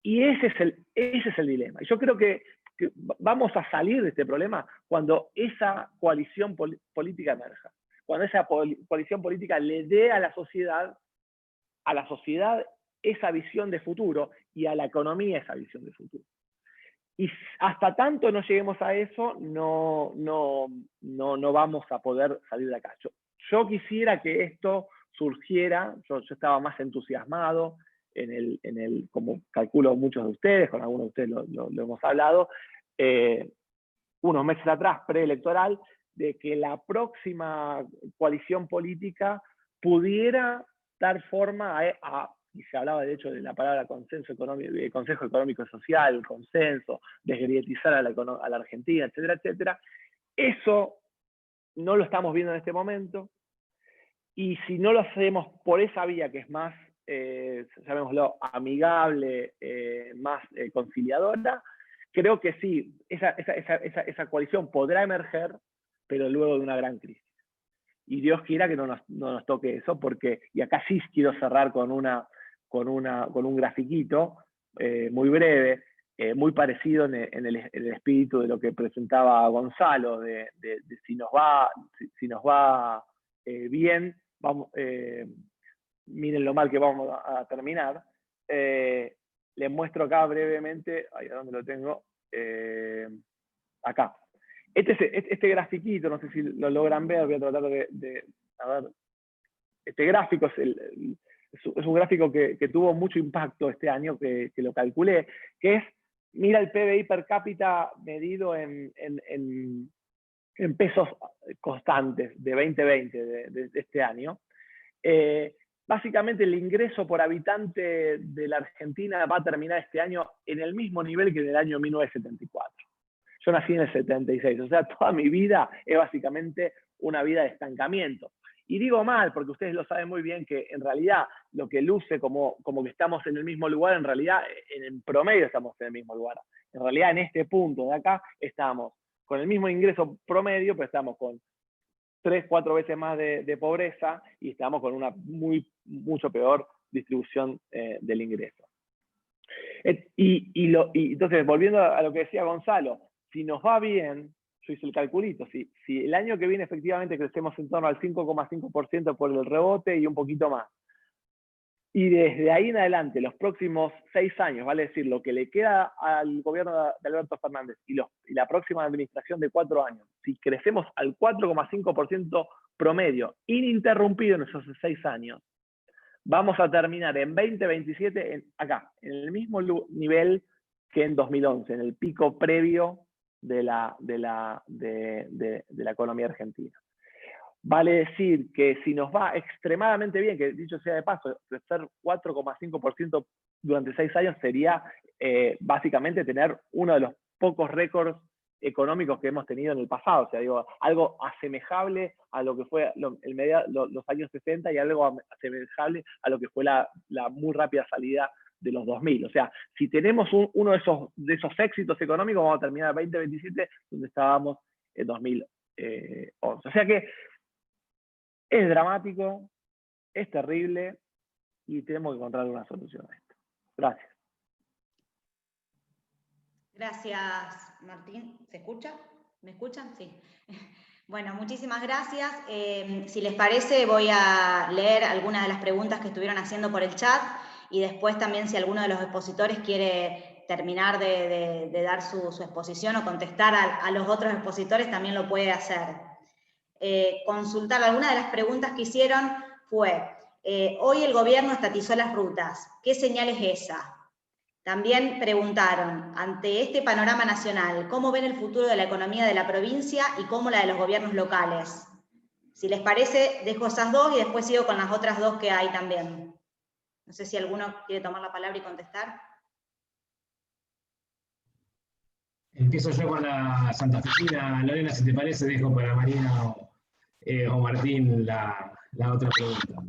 Y ese es el dilema. Yo creo que vamos a salir de este problema cuando esa coalición política emerja, cuando esa coalición política le dé a la sociedad esa visión de futuro y a la economía esa visión de futuro. Y hasta tanto no lleguemos a eso, no vamos a poder salir de acá. Yo quisiera que esto surgiera, yo estaba más entusiasmado, como calculo muchos de ustedes, con algunos de ustedes lo hemos hablado, unos meses atrás, preelectoral, de que la próxima coalición política pudiera dar forma y se hablaba de hecho de la palabra Consejo Económico y Social, consenso, desgrietizar a la Argentina, etcétera, etcétera. Eso no lo estamos viendo en este momento, y si no lo hacemos por esa vía que es más, llamémoslo, amigable, más conciliadora, creo que sí, esa coalición podrá emerger, pero luego de una gran crisis. Y Dios quiera que no nos toque eso, porque, y acá sí quiero cerrar con un grafiquito muy breve, muy parecido en el espíritu de lo que presentaba Gonzalo, de si nos va bien, vamos, miren lo mal que vamos a terminar. Les muestro acá brevemente, ahí a dónde lo tengo, acá. Este grafiquito, no sé si lo logran ver, voy a tratar a ver. Este gráfico es un gráfico que tuvo mucho impacto este año, que lo calculé, que es, mira el PBI per cápita medido en pesos constantes de 2020, de este año. Básicamente el ingreso por habitante de la Argentina va a terminar este año en el mismo nivel que en el año 1974. Yo nací en el 76, o sea, toda mi vida es básicamente una vida de estancamiento. Y digo mal, porque ustedes lo saben muy bien, que en realidad lo que luce como que estamos en el mismo lugar, en realidad en promedio estamos en el mismo lugar. En realidad en este punto de acá estamos con el mismo ingreso promedio, pero estamos con 3, 4 veces más de pobreza y estamos con una mucho peor distribución del ingreso. Y entonces, volviendo a lo que decía Gonzalo, si nos va bien, yo hice el calculito, si el año que viene efectivamente crecemos en torno al 5,5% por el rebote y un poquito más, y desde ahí en adelante, los próximos 6 años, vale decir, lo que le queda al gobierno de Alberto Fernández y la próxima administración de 4 años, si crecemos al 4,5% promedio, ininterrumpido en esos 6 años, vamos a terminar en 2027 acá, en el mismo nivel que en 2011, en el pico previo de la economía argentina. Vale decir que si nos va extremadamente bien, que dicho sea de paso, crecer 4,5% durante 6 años sería básicamente tener uno de los pocos récords económicos que hemos tenido en el pasado. O sea, digo, algo asemejable a lo que fue los años 60 y algo asemejable a lo que fue la muy rápida salida de los 2000. O sea, si tenemos uno de esos éxitos económicos, vamos a terminar en 2027 donde estábamos en 2011. O sea que es dramático, es terrible y tenemos que encontrar una solución a esto. Gracias. Gracias, Martín. ¿Se escucha? ¿Me escuchan? Sí. Bueno, muchísimas gracias. Si les parece, voy a leer algunas de las preguntas que estuvieron haciendo por el chat y después también si alguno de los expositores quiere terminar de dar su exposición o contestar a los otros expositores, también lo puede hacer. Consultar algunas de las preguntas que hicieron fue, hoy el gobierno estatizó las rutas, ¿qué señal es esa? También preguntaron, ante este panorama nacional, ¿cómo ven el futuro de la economía de la provincia y cómo la de los gobiernos locales? Si les parece, dejo esas dos y después sigo con las otras dos que hay también. No sé si alguno quiere tomar la palabra y contestar. Empiezo yo con la santafesina. Lorena, si te parece, dejo para Marina o Martín la otra pregunta.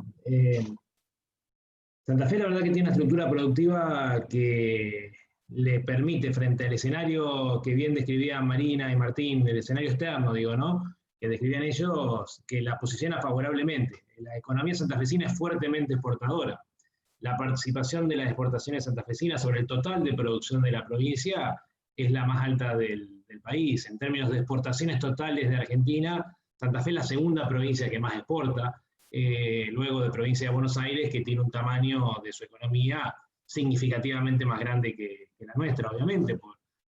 Santa Fe la verdad que tiene una estructura productiva que le permite, frente al escenario que bien describían Marina y Martín, el escenario externo, digo, ¿no? Que describían ellos, que la posiciona favorablemente. La economía santafesina es fuertemente exportadora. La participación de las exportaciones santafesinas sobre el total de producción de la provincia es la más alta del país. En términos de exportaciones totales de Argentina, Santa Fe es la segunda provincia que más exporta, luego de provincia de Buenos Aires, que tiene un tamaño de su economía significativamente más grande que la nuestra, obviamente,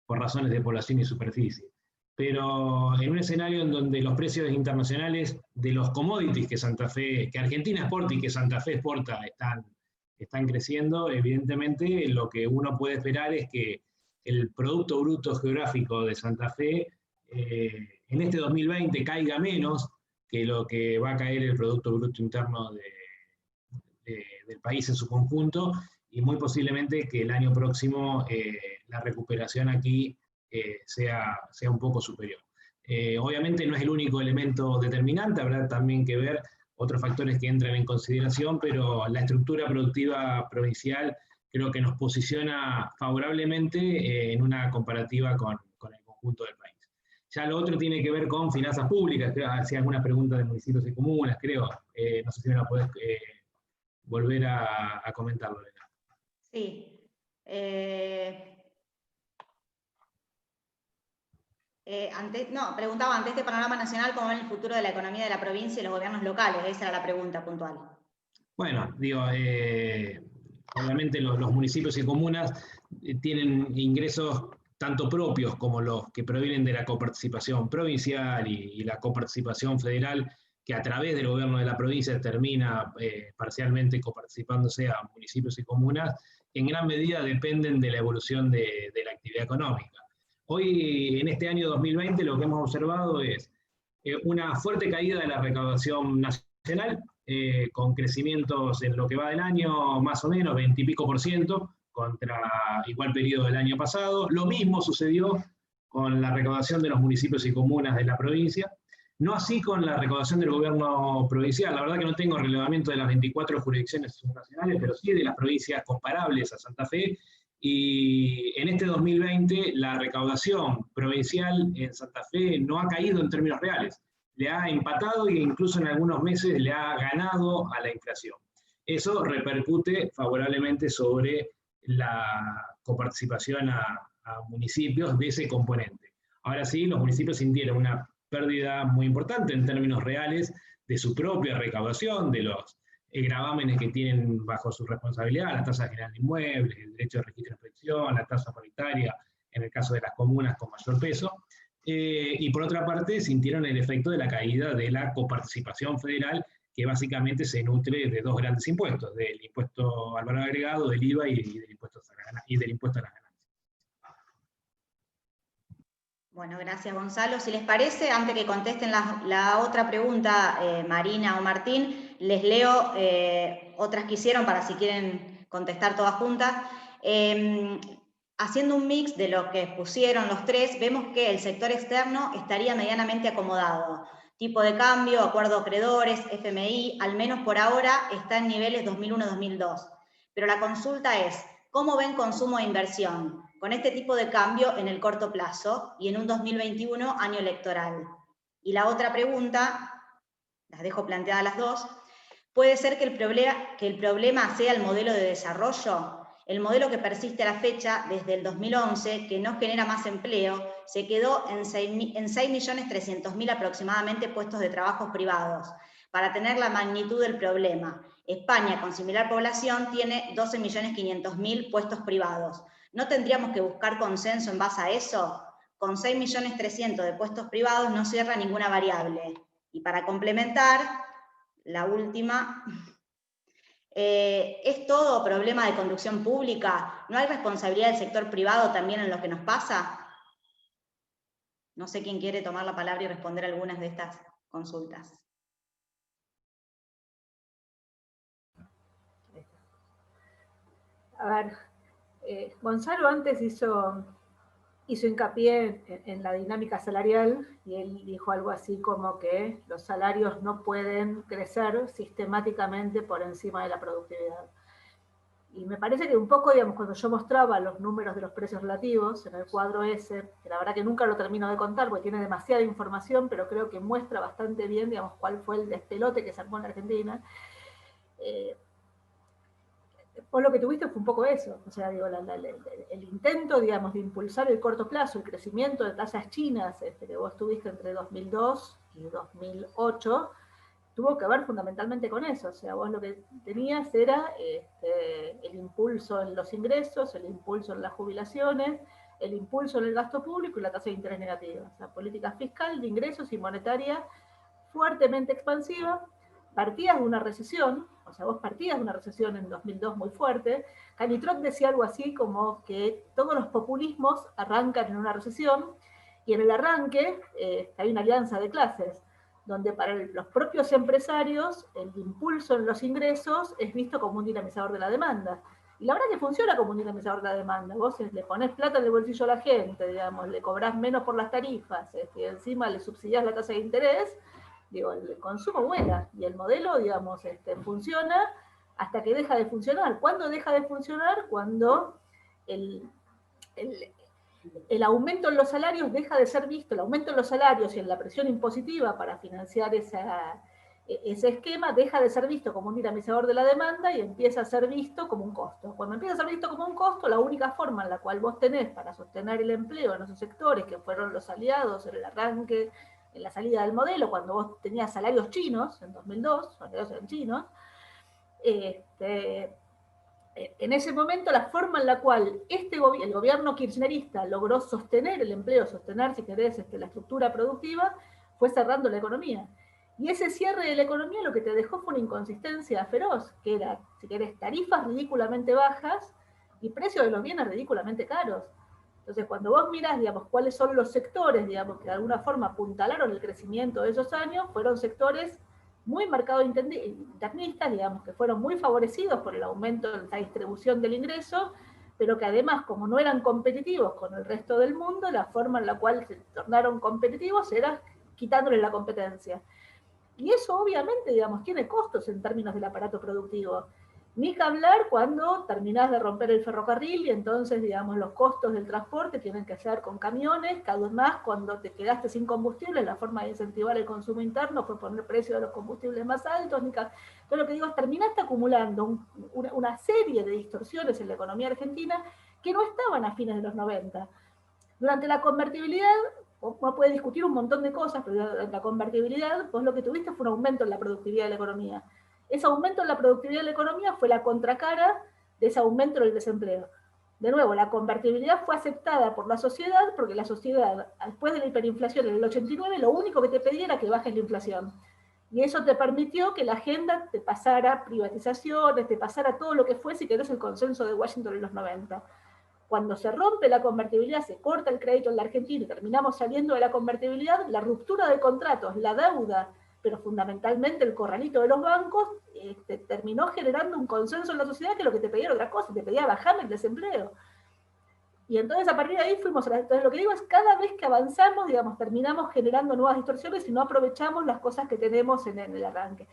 por razones de población y superficie. Pero en un escenario en donde los precios internacionales de los commodities que Argentina exporta y que Santa Fe exporta están creciendo, evidentemente lo que uno puede esperar es que el Producto Bruto Geográfico de Santa Fe en este 2020 caiga menos que lo que va a caer el Producto Bruto Interno del país en su conjunto, y muy posiblemente que el año próximo la recuperación aquí sea un poco superior. Obviamente no es el único elemento determinante, habrá también que ver otros factores que entran en consideración, pero la estructura productiva provincial creo que nos posiciona favorablemente en una comparativa con el conjunto del país. Ya lo otro tiene que ver con finanzas públicas, creo, hacía algunas preguntas de municipios y comunas, creo. No sé si me la podés volver a comentar, Lorena. Sí. Preguntaba ante este panorama nacional cómo ven el futuro de la economía de la provincia y los gobiernos locales. Esa era la pregunta puntual. Bueno, digo, obviamente los municipios y comunas tienen ingresos tanto propios como los que provienen de la coparticipación provincial y la coparticipación federal, que a través del gobierno de la provincia termina parcialmente coparticipándose a municipios y comunas, que en gran medida dependen de la evolución de la actividad económica. Hoy, en este año 2020, lo que hemos observado es una fuerte caída de la recaudación nacional, con crecimientos en lo que va del año, más o menos 20 y pico % contra igual periodo del año pasado. Lo mismo sucedió con la recaudación de los municipios y comunas de la provincia, no así con la recaudación del gobierno provincial. La verdad que no tengo relevamiento de las 24 jurisdicciones nacionales, pero sí de las provincias comparables a Santa Fe. Y en este 2020 la recaudación provincial en Santa Fe no ha caído en términos reales, le ha empatado e incluso en algunos meses le ha ganado a la inflación. Eso repercute favorablemente sobre la coparticipación a municipios de ese componente. Ahora sí, los municipios sintieron una pérdida muy importante en términos reales de su propia recaudación, de los gravámenes que tienen bajo su responsabilidad, la tasa general de inmuebles, el derecho de registro de inspección, la tasa paritaria, en el caso de las comunas con mayor peso, y por otra parte sintieron el efecto de la caída de la coparticipación federal, que básicamente se nutre de dos grandes impuestos, del impuesto al valor agregado, del IVA y del impuesto a las ganancias. Bueno, gracias Gonzalo. Si les parece, antes que contesten la otra pregunta, Marina o Martín, les leo otras que hicieron para si quieren contestar todas juntas. Haciendo un mix de lo que pusieron los tres, vemos que el sector externo estaría medianamente acomodado. Tipo de cambio, acuerdo acreedores, FMI, al menos por ahora está en niveles 2001-2002. Pero la consulta es, ¿cómo ven consumo e inversión con este tipo de cambio en el corto plazo y en un 2021 año electoral? Y la otra pregunta, las dejo planteadas las dos, ¿puede ser que el problema sea el modelo de desarrollo? El modelo que persiste a la fecha, desde el 2011, que no genera más empleo, se quedó en 6.300.000 aproximadamente puestos de trabajo privados. Para tener la magnitud del problema, España, con similar población, tiene 12.500.000 puestos privados. ¿No tendríamos que buscar consenso en base a eso? Con 6.300.000 de puestos privados no cierra ninguna variable. Y para complementar, la última... ¿Es todo problema de conducción pública? ¿No hay responsabilidad del sector privado también en lo que nos pasa? No sé quién quiere tomar la palabra y responder algunas de estas consultas. A ver, Gonzalo antes hizo hincapié en la dinámica salarial y él dijo algo así como que los salarios no pueden crecer sistemáticamente por encima de la productividad. Y me parece que un poco, digamos, cuando yo mostraba los números de los precios relativos en el cuadro ese, que la verdad que nunca lo termino de contar porque tiene demasiada información, pero creo que muestra bastante bien, digamos, cuál fue el despelote que se armó en Argentina. Vos lo que tuviste fue un poco eso, o sea, digo, el intento, digamos, de impulsar el corto plazo, el crecimiento de tasas chinas que vos tuviste entre 2002 y 2008, tuvo que ver fundamentalmente con eso, o sea, vos lo que tenías era el impulso en los ingresos, el impulso en las jubilaciones, el impulso en el gasto público y la tasa de interés negativa, o sea, política fiscal, de ingresos y monetaria fuertemente expansiva. Partías de una recesión, o sea, vos partías de una recesión en 2002 muy fuerte. Canitrot decía algo así como que todos los populismos arrancan en una recesión y en el arranque hay una alianza de clases, donde para los propios empresarios el impulso en los ingresos es visto como un dinamizador de la demanda. Y la verdad que funciona como un dinamizador de la demanda. Vos le ponés plata en el bolsillo a la gente, digamos, le cobrás menos por las tarifas, y encima le subsidiás la tasa de interés. Digo, el consumo vuela y el modelo, digamos, funciona hasta que deja de funcionar. ¿Cuándo deja de funcionar? Cuando el aumento en los salarios deja de ser visto, el aumento en los salarios y en la presión impositiva para financiar ese esquema deja de ser visto como un dinamizador de la demanda y empieza a ser visto como un costo. Cuando empieza a ser visto como un costo, la única forma en la cual vos tenés para sostener el empleo en esos sectores, que fueron los aliados en el arranque, en la salida del modelo, cuando vos tenías salarios chinos, en 2002, salarios eran chinos, en ese momento la forma en la cual el gobierno kirchnerista logró sostener el empleo, sostener, si querés, la estructura productiva, fue cerrando la economía. Y ese cierre de la economía lo que te dejó fue una inconsistencia feroz, que era, si querés, tarifas ridículamente bajas y precios de los bienes ridículamente caros. Entonces, cuando vos mirás, digamos, cuáles son los sectores, digamos, que de alguna forma apuntalaron el crecimiento de esos años, fueron sectores muy marcados internistas, digamos, que fueron muy favorecidos por el aumento de la distribución del ingreso, pero que además, como no eran competitivos con el resto del mundo, la forma en la cual se tornaron competitivos era quitándoles la competencia. Y eso obviamente, digamos, tiene costos en términos del aparato productivo. Ni que hablar cuando terminás de romper el ferrocarril y entonces, digamos, los costos del transporte tienen que ser con camiones. Cada vez más, cuando te quedaste sin combustible, la forma de incentivar el consumo interno fue poner precios de los combustibles más altos. Entonces, lo que digo es, terminaste acumulando una serie de distorsiones en la economía argentina que no estaban a fines de los 90. Durante la convertibilidad, uno puede discutir un montón de cosas, pero durante la convertibilidad, vos lo que tuviste fue un aumento en la productividad de la economía. Ese aumento en la productividad de la economía fue la contracara de ese aumento en el desempleo. De nuevo, la convertibilidad fue aceptada por la sociedad, porque la sociedad, después de la hiperinflación en el 89, lo único que te pedía era que bajes la inflación. Y eso te permitió que la agenda te pasara privatizaciones, te pasara todo lo que fue, si querés, el consenso de Washington en los 90. Cuando se rompe la convertibilidad, se corta el crédito en la Argentina y terminamos saliendo de la convertibilidad, la ruptura de contratos, la deuda, pero fundamentalmente el corralito de los bancos, terminó generando un consenso en la sociedad que lo que te pedía era otra cosa, te pedía bajar el desempleo. Y entonces a partir de ahí fuimos, entonces lo que digo es, cada vez que avanzamos, digamos, terminamos generando nuevas distorsiones y no aprovechamos las cosas que tenemos en el arranque.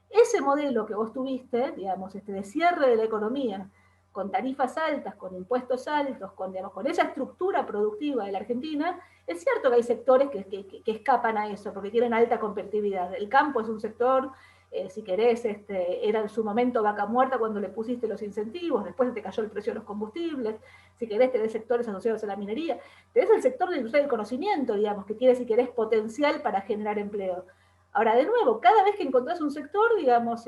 Ese modelo que vos tuviste, digamos, de cierre de la economía, con tarifas altas, con impuestos altos, digamos, con esa estructura productiva de la Argentina, es cierto que hay sectores que escapan a eso, porque tienen alta competitividad. El campo es un sector, si querés, era en su momento vaca muerta cuando le pusiste los incentivos, después te cayó el precio de los combustibles, si querés tenés sectores asociados a la minería, tenés el sector de la industria del conocimiento, digamos, que tiene, si querés, potencial para generar empleo. Ahora, de nuevo, cada vez que encontrás un sector, digamos,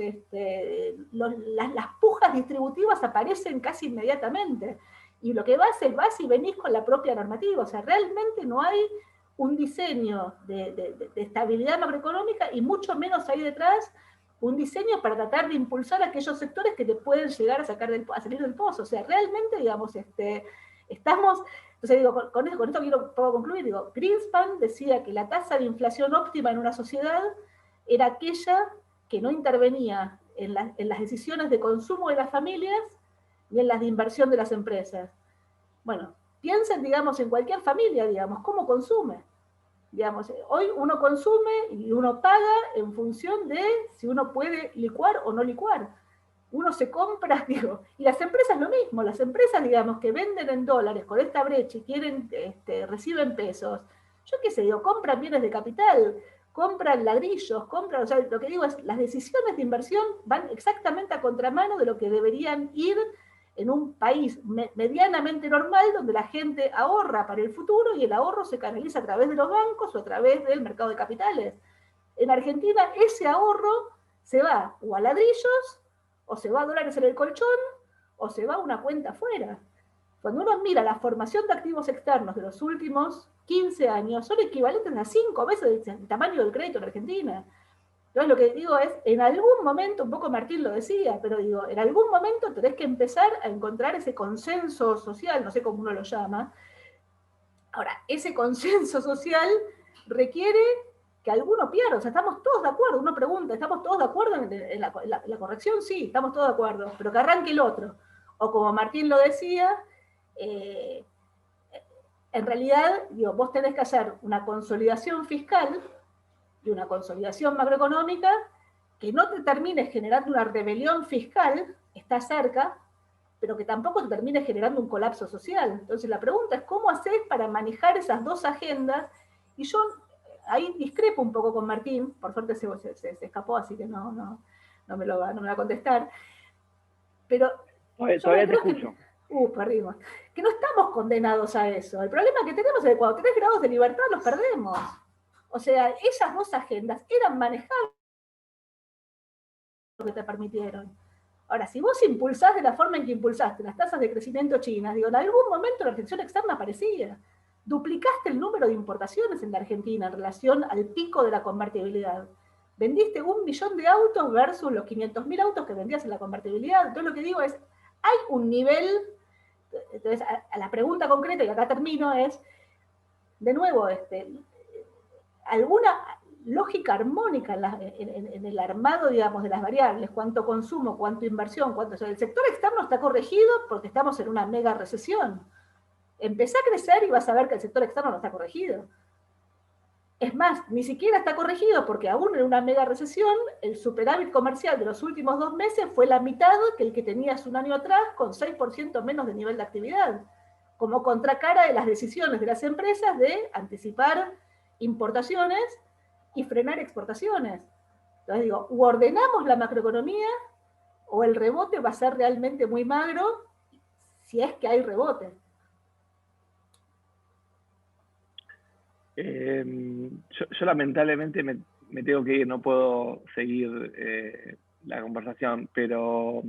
las pujas distributivas aparecen casi inmediatamente. Y lo que vas es vas y venís con la propia normativa. O sea, realmente no hay un diseño de estabilidad macroeconómica y mucho menos hay detrás un diseño para tratar de impulsar aquellos sectores que te pueden llegar a salir del pozo. O sea, realmente, digamos, estamos... Entonces digo, con esto puedo concluir, digo, Greenspan decía que la tasa de inflación óptima en una sociedad era aquella que no intervenía en las decisiones de consumo de las familias ni en las de inversión de las empresas. Bueno, piensen, digamos, en cualquier familia, digamos, cómo consume. Digamos, hoy uno consume y uno paga en función de si uno puede licuar o no licuar. Uno se compra, digo, y las empresas lo mismo, las empresas, digamos, que venden en dólares con esta brecha y quieren, reciben pesos, yo qué sé, digo, compran bienes de capital, compran ladrillos, compran, o sea, lo que digo es, las decisiones de inversión van exactamente a contramano de lo que deberían ir en un país medianamente normal, donde la gente ahorra para el futuro y el ahorro se canaliza a través de los bancos o a través del mercado de capitales. En Argentina ese ahorro se va o a ladrillos, o se va a dólares en el colchón, o se va a una cuenta afuera. Cuando uno mira la formación de activos externos de los últimos 15 años, son equivalentes a 5 veces el tamaño del crédito en Argentina. Entonces lo que digo es, en algún momento, un poco Martín lo decía, pero digo, en algún momento tenés que empezar a encontrar ese consenso social, no sé cómo uno lo llama. Ahora, ese consenso social requiere que alguno pierda, o sea, estamos todos de acuerdo, uno pregunta, ¿estamos todos de acuerdo en la corrección? Sí, estamos todos de acuerdo, pero que arranque el otro. O como Martín lo decía, en realidad, digo, vos tenés que hacer una consolidación fiscal y una consolidación macroeconómica que no te termine generando una rebelión fiscal, está cerca, pero que tampoco te termine generando un colapso social. Entonces la pregunta es, ¿cómo haces para manejar esas dos agendas? Y yo ahí discrepo un poco con Martín, por suerte se escapó, así que no me va a contestar, pero todavía te escucho. Perdimos. Que no estamos condenados a eso. El problema que tenemos es que cuando tenés grados de libertad los perdemos. O sea, esas dos agendas eran manejables lo que te permitieron. Ahora, si vos impulsás de la forma en que impulsaste las tasas de crecimiento chinas, digo, en algún momento la restricción externa aparecía. Duplicaste el número de importaciones en la Argentina en relación al pico de la convertibilidad. Vendiste 1 millón de autos versus los 500.000 autos que vendías en la convertibilidad. Entonces lo que digo es, hay un nivel. Entonces, a la pregunta concreta, y acá termino, es, de nuevo, alguna lógica armónica en el armado, digamos, de las variables, cuánto consumo, cuánto inversión, cuánto... O sea, el sector externo está corregido porque estamos en una mega recesión. Empezá a crecer y vas a ver que el sector externo no está corregido. Es más, ni siquiera está corregido porque aún en una mega recesión, el superávit comercial de los últimos 2 meses fue la mitad que el que tenías un año atrás, con 6% menos de nivel de actividad, como contracara de las decisiones de las empresas de anticipar importaciones y frenar exportaciones. Entonces digo, o ordenamos la macroeconomía o el rebote va a ser realmente muy magro, si es que hay rebote. Yo lamentablemente me tengo que ir, no puedo seguir la conversación, pero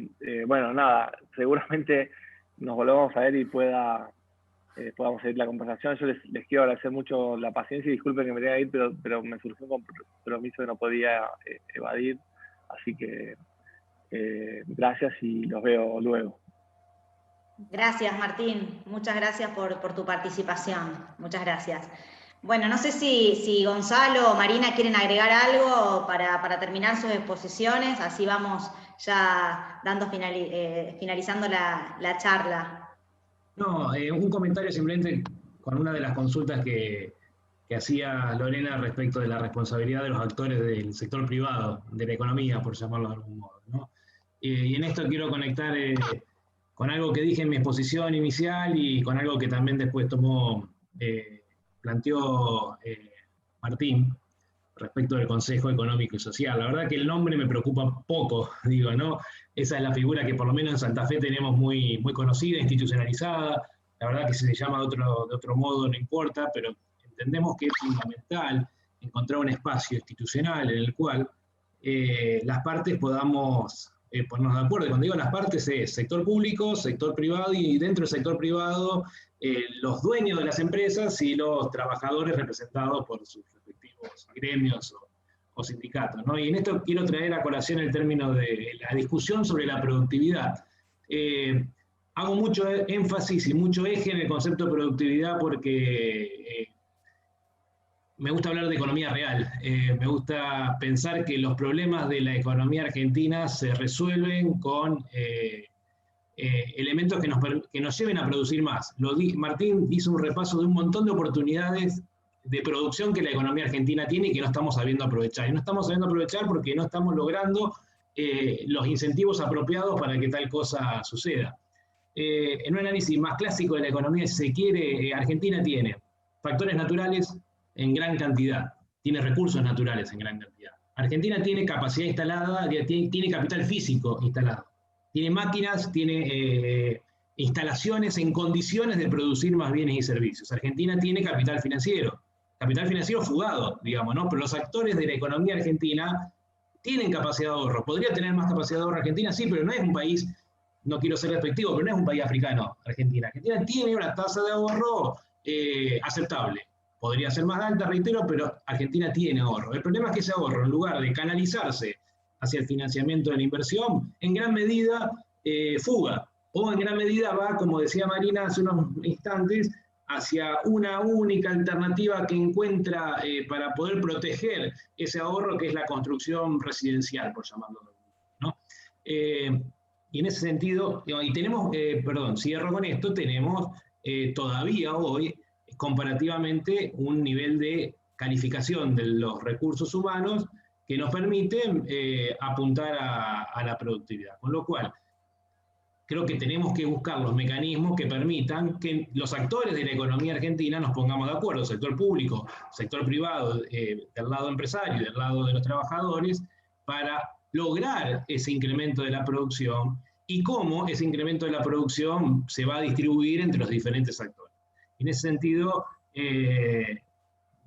bueno, nada, seguramente nos volvamos a ver y podamos seguir la conversación. Yo les quiero agradecer mucho la paciencia y disculpen que me tenga que ir, pero me surgió un compromiso que no podía evadir, así que gracias y los veo luego. Gracias, Martín, muchas gracias por tu participación, muchas gracias. Bueno, no sé si Gonzalo o Marina quieren agregar algo para terminar sus exposiciones, así vamos ya finalizando la charla. No, un comentario simplemente con una de las consultas que hacía Lorena respecto de la responsabilidad de los actores del sector privado, de la economía, por llamarlo de algún modo, ¿no? Y en esto quiero conectar con algo que dije en mi exposición inicial y con algo que también después planteó Martín respecto del Consejo Económico y Social. La verdad que el nombre me preocupa poco, digo, ¿no? Esa es la figura que por lo menos en Santa Fe tenemos muy conocida, institucionalizada. La verdad que si se llama de otro modo no importa, pero entendemos que es fundamental encontrar un espacio institucional en el cual las partes podamos ponernos de acuerdo. Cuando digo las partes es sector público, sector privado, y dentro del sector privado los dueños de las empresas y los trabajadores representados por sus respectivos gremios o sindicatos, ¿no? Y en esto quiero traer a colación el término de la discusión sobre la productividad. Hago mucho énfasis y mucho eje en el concepto de productividad porque me gusta hablar de economía real. Me gusta pensar que los problemas de la economía argentina se resuelven con elementos que nos lleven a producir más. Martín hizo un repaso de un montón de oportunidades de producción que la economía argentina tiene y que no estamos sabiendo aprovechar. Y no estamos sabiendo aprovechar porque no estamos logrando los incentivos apropiados para que tal cosa suceda. En un análisis más clásico de la economía, si se quiere, Argentina tiene factores naturales en gran cantidad, tiene recursos naturales en gran cantidad. Argentina tiene capacidad instalada, tiene capital físico instalado, tiene máquinas, tiene instalaciones en condiciones de producir más bienes y servicios. Argentina tiene capital financiero fugado, digamos, ¿no? Pero los actores de la economía argentina tienen capacidad de ahorro. ¿Podría tener más capacidad de ahorro Argentina? Sí, pero no es un país, no quiero ser despectivo, pero no es un país africano, Argentina. Argentina tiene una tasa de ahorro aceptable. Podría ser más alta, reitero, pero Argentina tiene ahorro. El problema es que ese ahorro, en lugar de canalizarse hacia el financiamiento de la inversión, en gran medida fuga, o en gran medida va, como decía Marina hace unos instantes, hacia una única alternativa que encuentra para poder proteger ese ahorro, que es la construcción residencial, por llamarlo, ¿no? Y en ese sentido, y tenemos, cierro con esto, tenemos todavía hoy, comparativamente, un nivel de calificación de los recursos humanos que nos permite apuntar a la productividad. Con lo cual, creo que tenemos que buscar los mecanismos que permitan que los actores de la economía argentina nos pongamos de acuerdo, sector público, sector privado, del lado empresario y del lado de los trabajadores, para lograr ese incremento de la producción y cómo ese incremento de la producción se va a distribuir entre los diferentes actores. En ese sentido,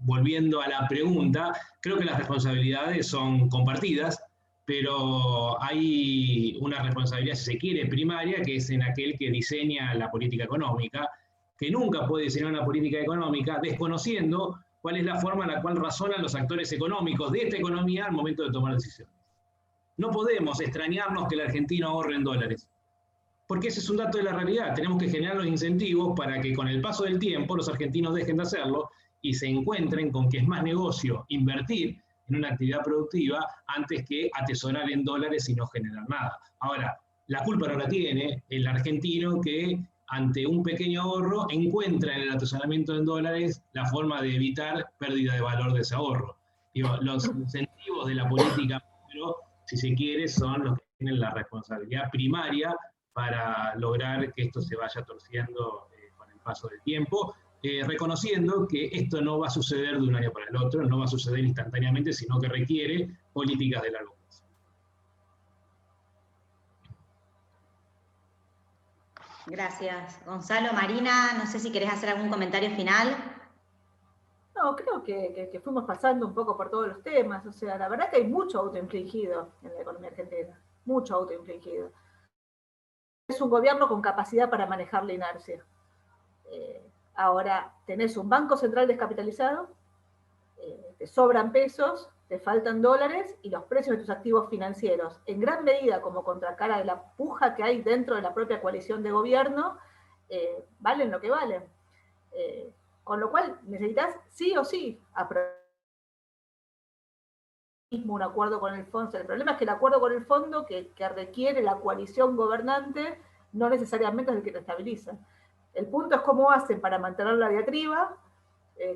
volviendo a la pregunta, creo que las responsabilidades son compartidas, pero hay una responsabilidad, si se quiere, primaria, que es en aquel que diseña la política económica, que nunca puede diseñar una política económica desconociendo cuál es la forma en la cual razonan los actores económicos de esta economía al momento de tomar decisiones. No podemos extrañarnos que el argentino ahorre en dólares, porque ese es un dato de la realidad. Tenemos que generar los incentivos para que con el paso del tiempo los argentinos dejen de hacerlo y se encuentren con que es más negocio invertir en una actividad productiva antes que atesorar en dólares y no generar nada. Ahora, la culpa no la tiene el argentino que ante un pequeño ahorro encuentra en el atesoramiento en dólares la forma de evitar pérdida de valor de ese ahorro. Digo, los incentivos de la política, pero si se quiere, son los que tienen la responsabilidad primaria para lograr que esto se vaya torciendo con el paso del tiempo, reconociendo que esto no va a suceder de un año para el otro, no va a suceder instantáneamente, sino que requiere políticas de largo plazo. Gracias. Gonzalo, Marina, no sé si querés hacer algún comentario final. No, creo que fuimos pasando un poco por todos los temas. O sea, la verdad que hay mucho autoinfligido en la economía argentina. Mucho autoinfligido. Es un gobierno con capacidad para manejar la inercia. Ahora, tenés un banco central descapitalizado, te sobran pesos, te faltan dólares y los precios de tus activos financieros, en gran medida como contracara de la puja que hay dentro de la propia coalición de gobierno, valen lo que valen. Con lo cual necesitas sí o sí un acuerdo con el fondo. El problema es que el acuerdo con el fondo que requiere la coalición gobernante no necesariamente es el que te estabiliza. El punto es cómo hacen para mantener la diatriba,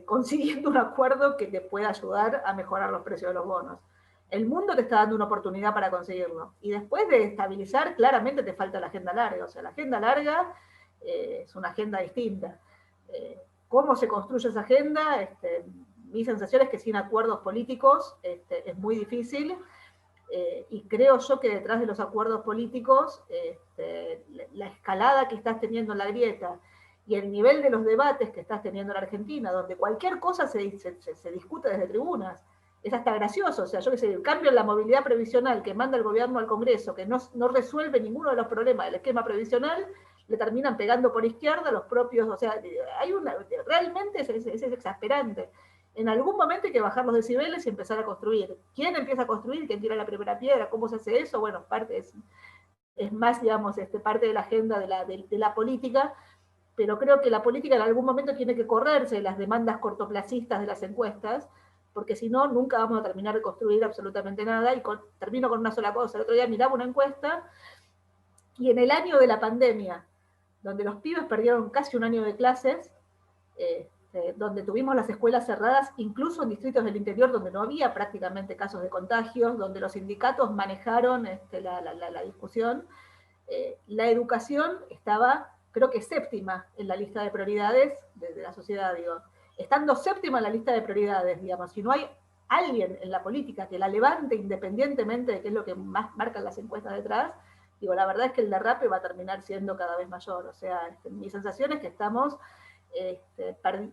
consiguiendo un acuerdo que te pueda ayudar a mejorar los precios de los bonos. El mundo te está dando una oportunidad para conseguirlo. Y después de estabilizar, claramente te falta la agenda larga. O sea, la agenda larga es una agenda distinta. ¿Cómo se construye esa agenda? Mi sensación es que sin acuerdos políticos es muy difícil. Y creo yo que detrás de los acuerdos políticos, la escalada que estás teniendo en la grieta y el nivel de los debates que estás teniendo en Argentina, donde cualquier cosa se discute desde tribunas, es hasta gracioso. O sea, yo qué sé, el cambio en la movilidad previsional que manda el gobierno al Congreso, que no resuelve ninguno de los problemas del esquema previsional, le terminan pegando por izquierda los propios. O sea, realmente es exasperante. En algún momento hay que bajar los decibeles y empezar a construir. ¿Quién empieza a construir? ¿Quién tira la primera piedra? ¿Cómo se hace eso? Bueno, es más, digamos, parte de la agenda de la política, pero creo que la política en algún momento tiene que correrse de las demandas cortoplacistas de las encuestas, porque si no, nunca vamos a terminar de construir absolutamente nada. Y termino con una sola cosa. El otro día miraba una encuesta, y en el año de la pandemia, donde los pibes perdieron casi un año de clases, donde tuvimos las escuelas cerradas, incluso en distritos del interior donde no había prácticamente casos de contagios, donde los sindicatos manejaron la discusión, la educación estaba, creo que séptima en la lista de prioridades de la sociedad, digo. Estando séptima en la lista de prioridades, digamos, si no hay alguien en la política que la levante independientemente de qué es lo que más marcan las encuestas detrás, digo, la verdad es que el derrape va a terminar siendo cada vez mayor. O sea, mi sensación es que estamos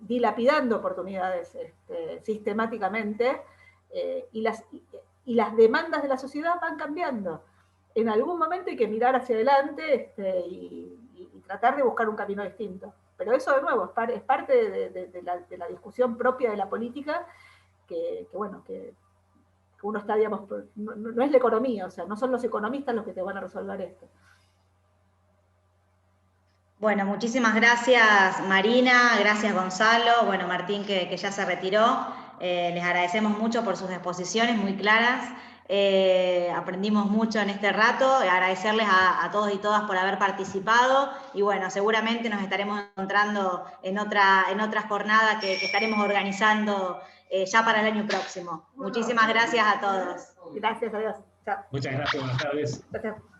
dilapidando oportunidades sistemáticamente, y las demandas de la sociedad van cambiando. En algún momento hay que mirar hacia adelante y tratar de buscar un camino distinto. Pero eso, de nuevo, es parte de la discusión propia de la política, que uno está, digamos, no es la economía. O sea, no son los economistas los que te van a resolver esto. Bueno, muchísimas gracias, Marina, gracias, Gonzalo, bueno, Martín, que ya se retiró. Les agradecemos mucho por sus exposiciones muy claras. Aprendimos mucho en este rato. Agradecerles a todos y todas por haber participado, y bueno, seguramente nos estaremos encontrando en otras jornadas que estaremos organizando ya para el año próximo. Muchísimas gracias a todos. Gracias, adiós. Chao. Muchas gracias, buenas tardes. Gracias.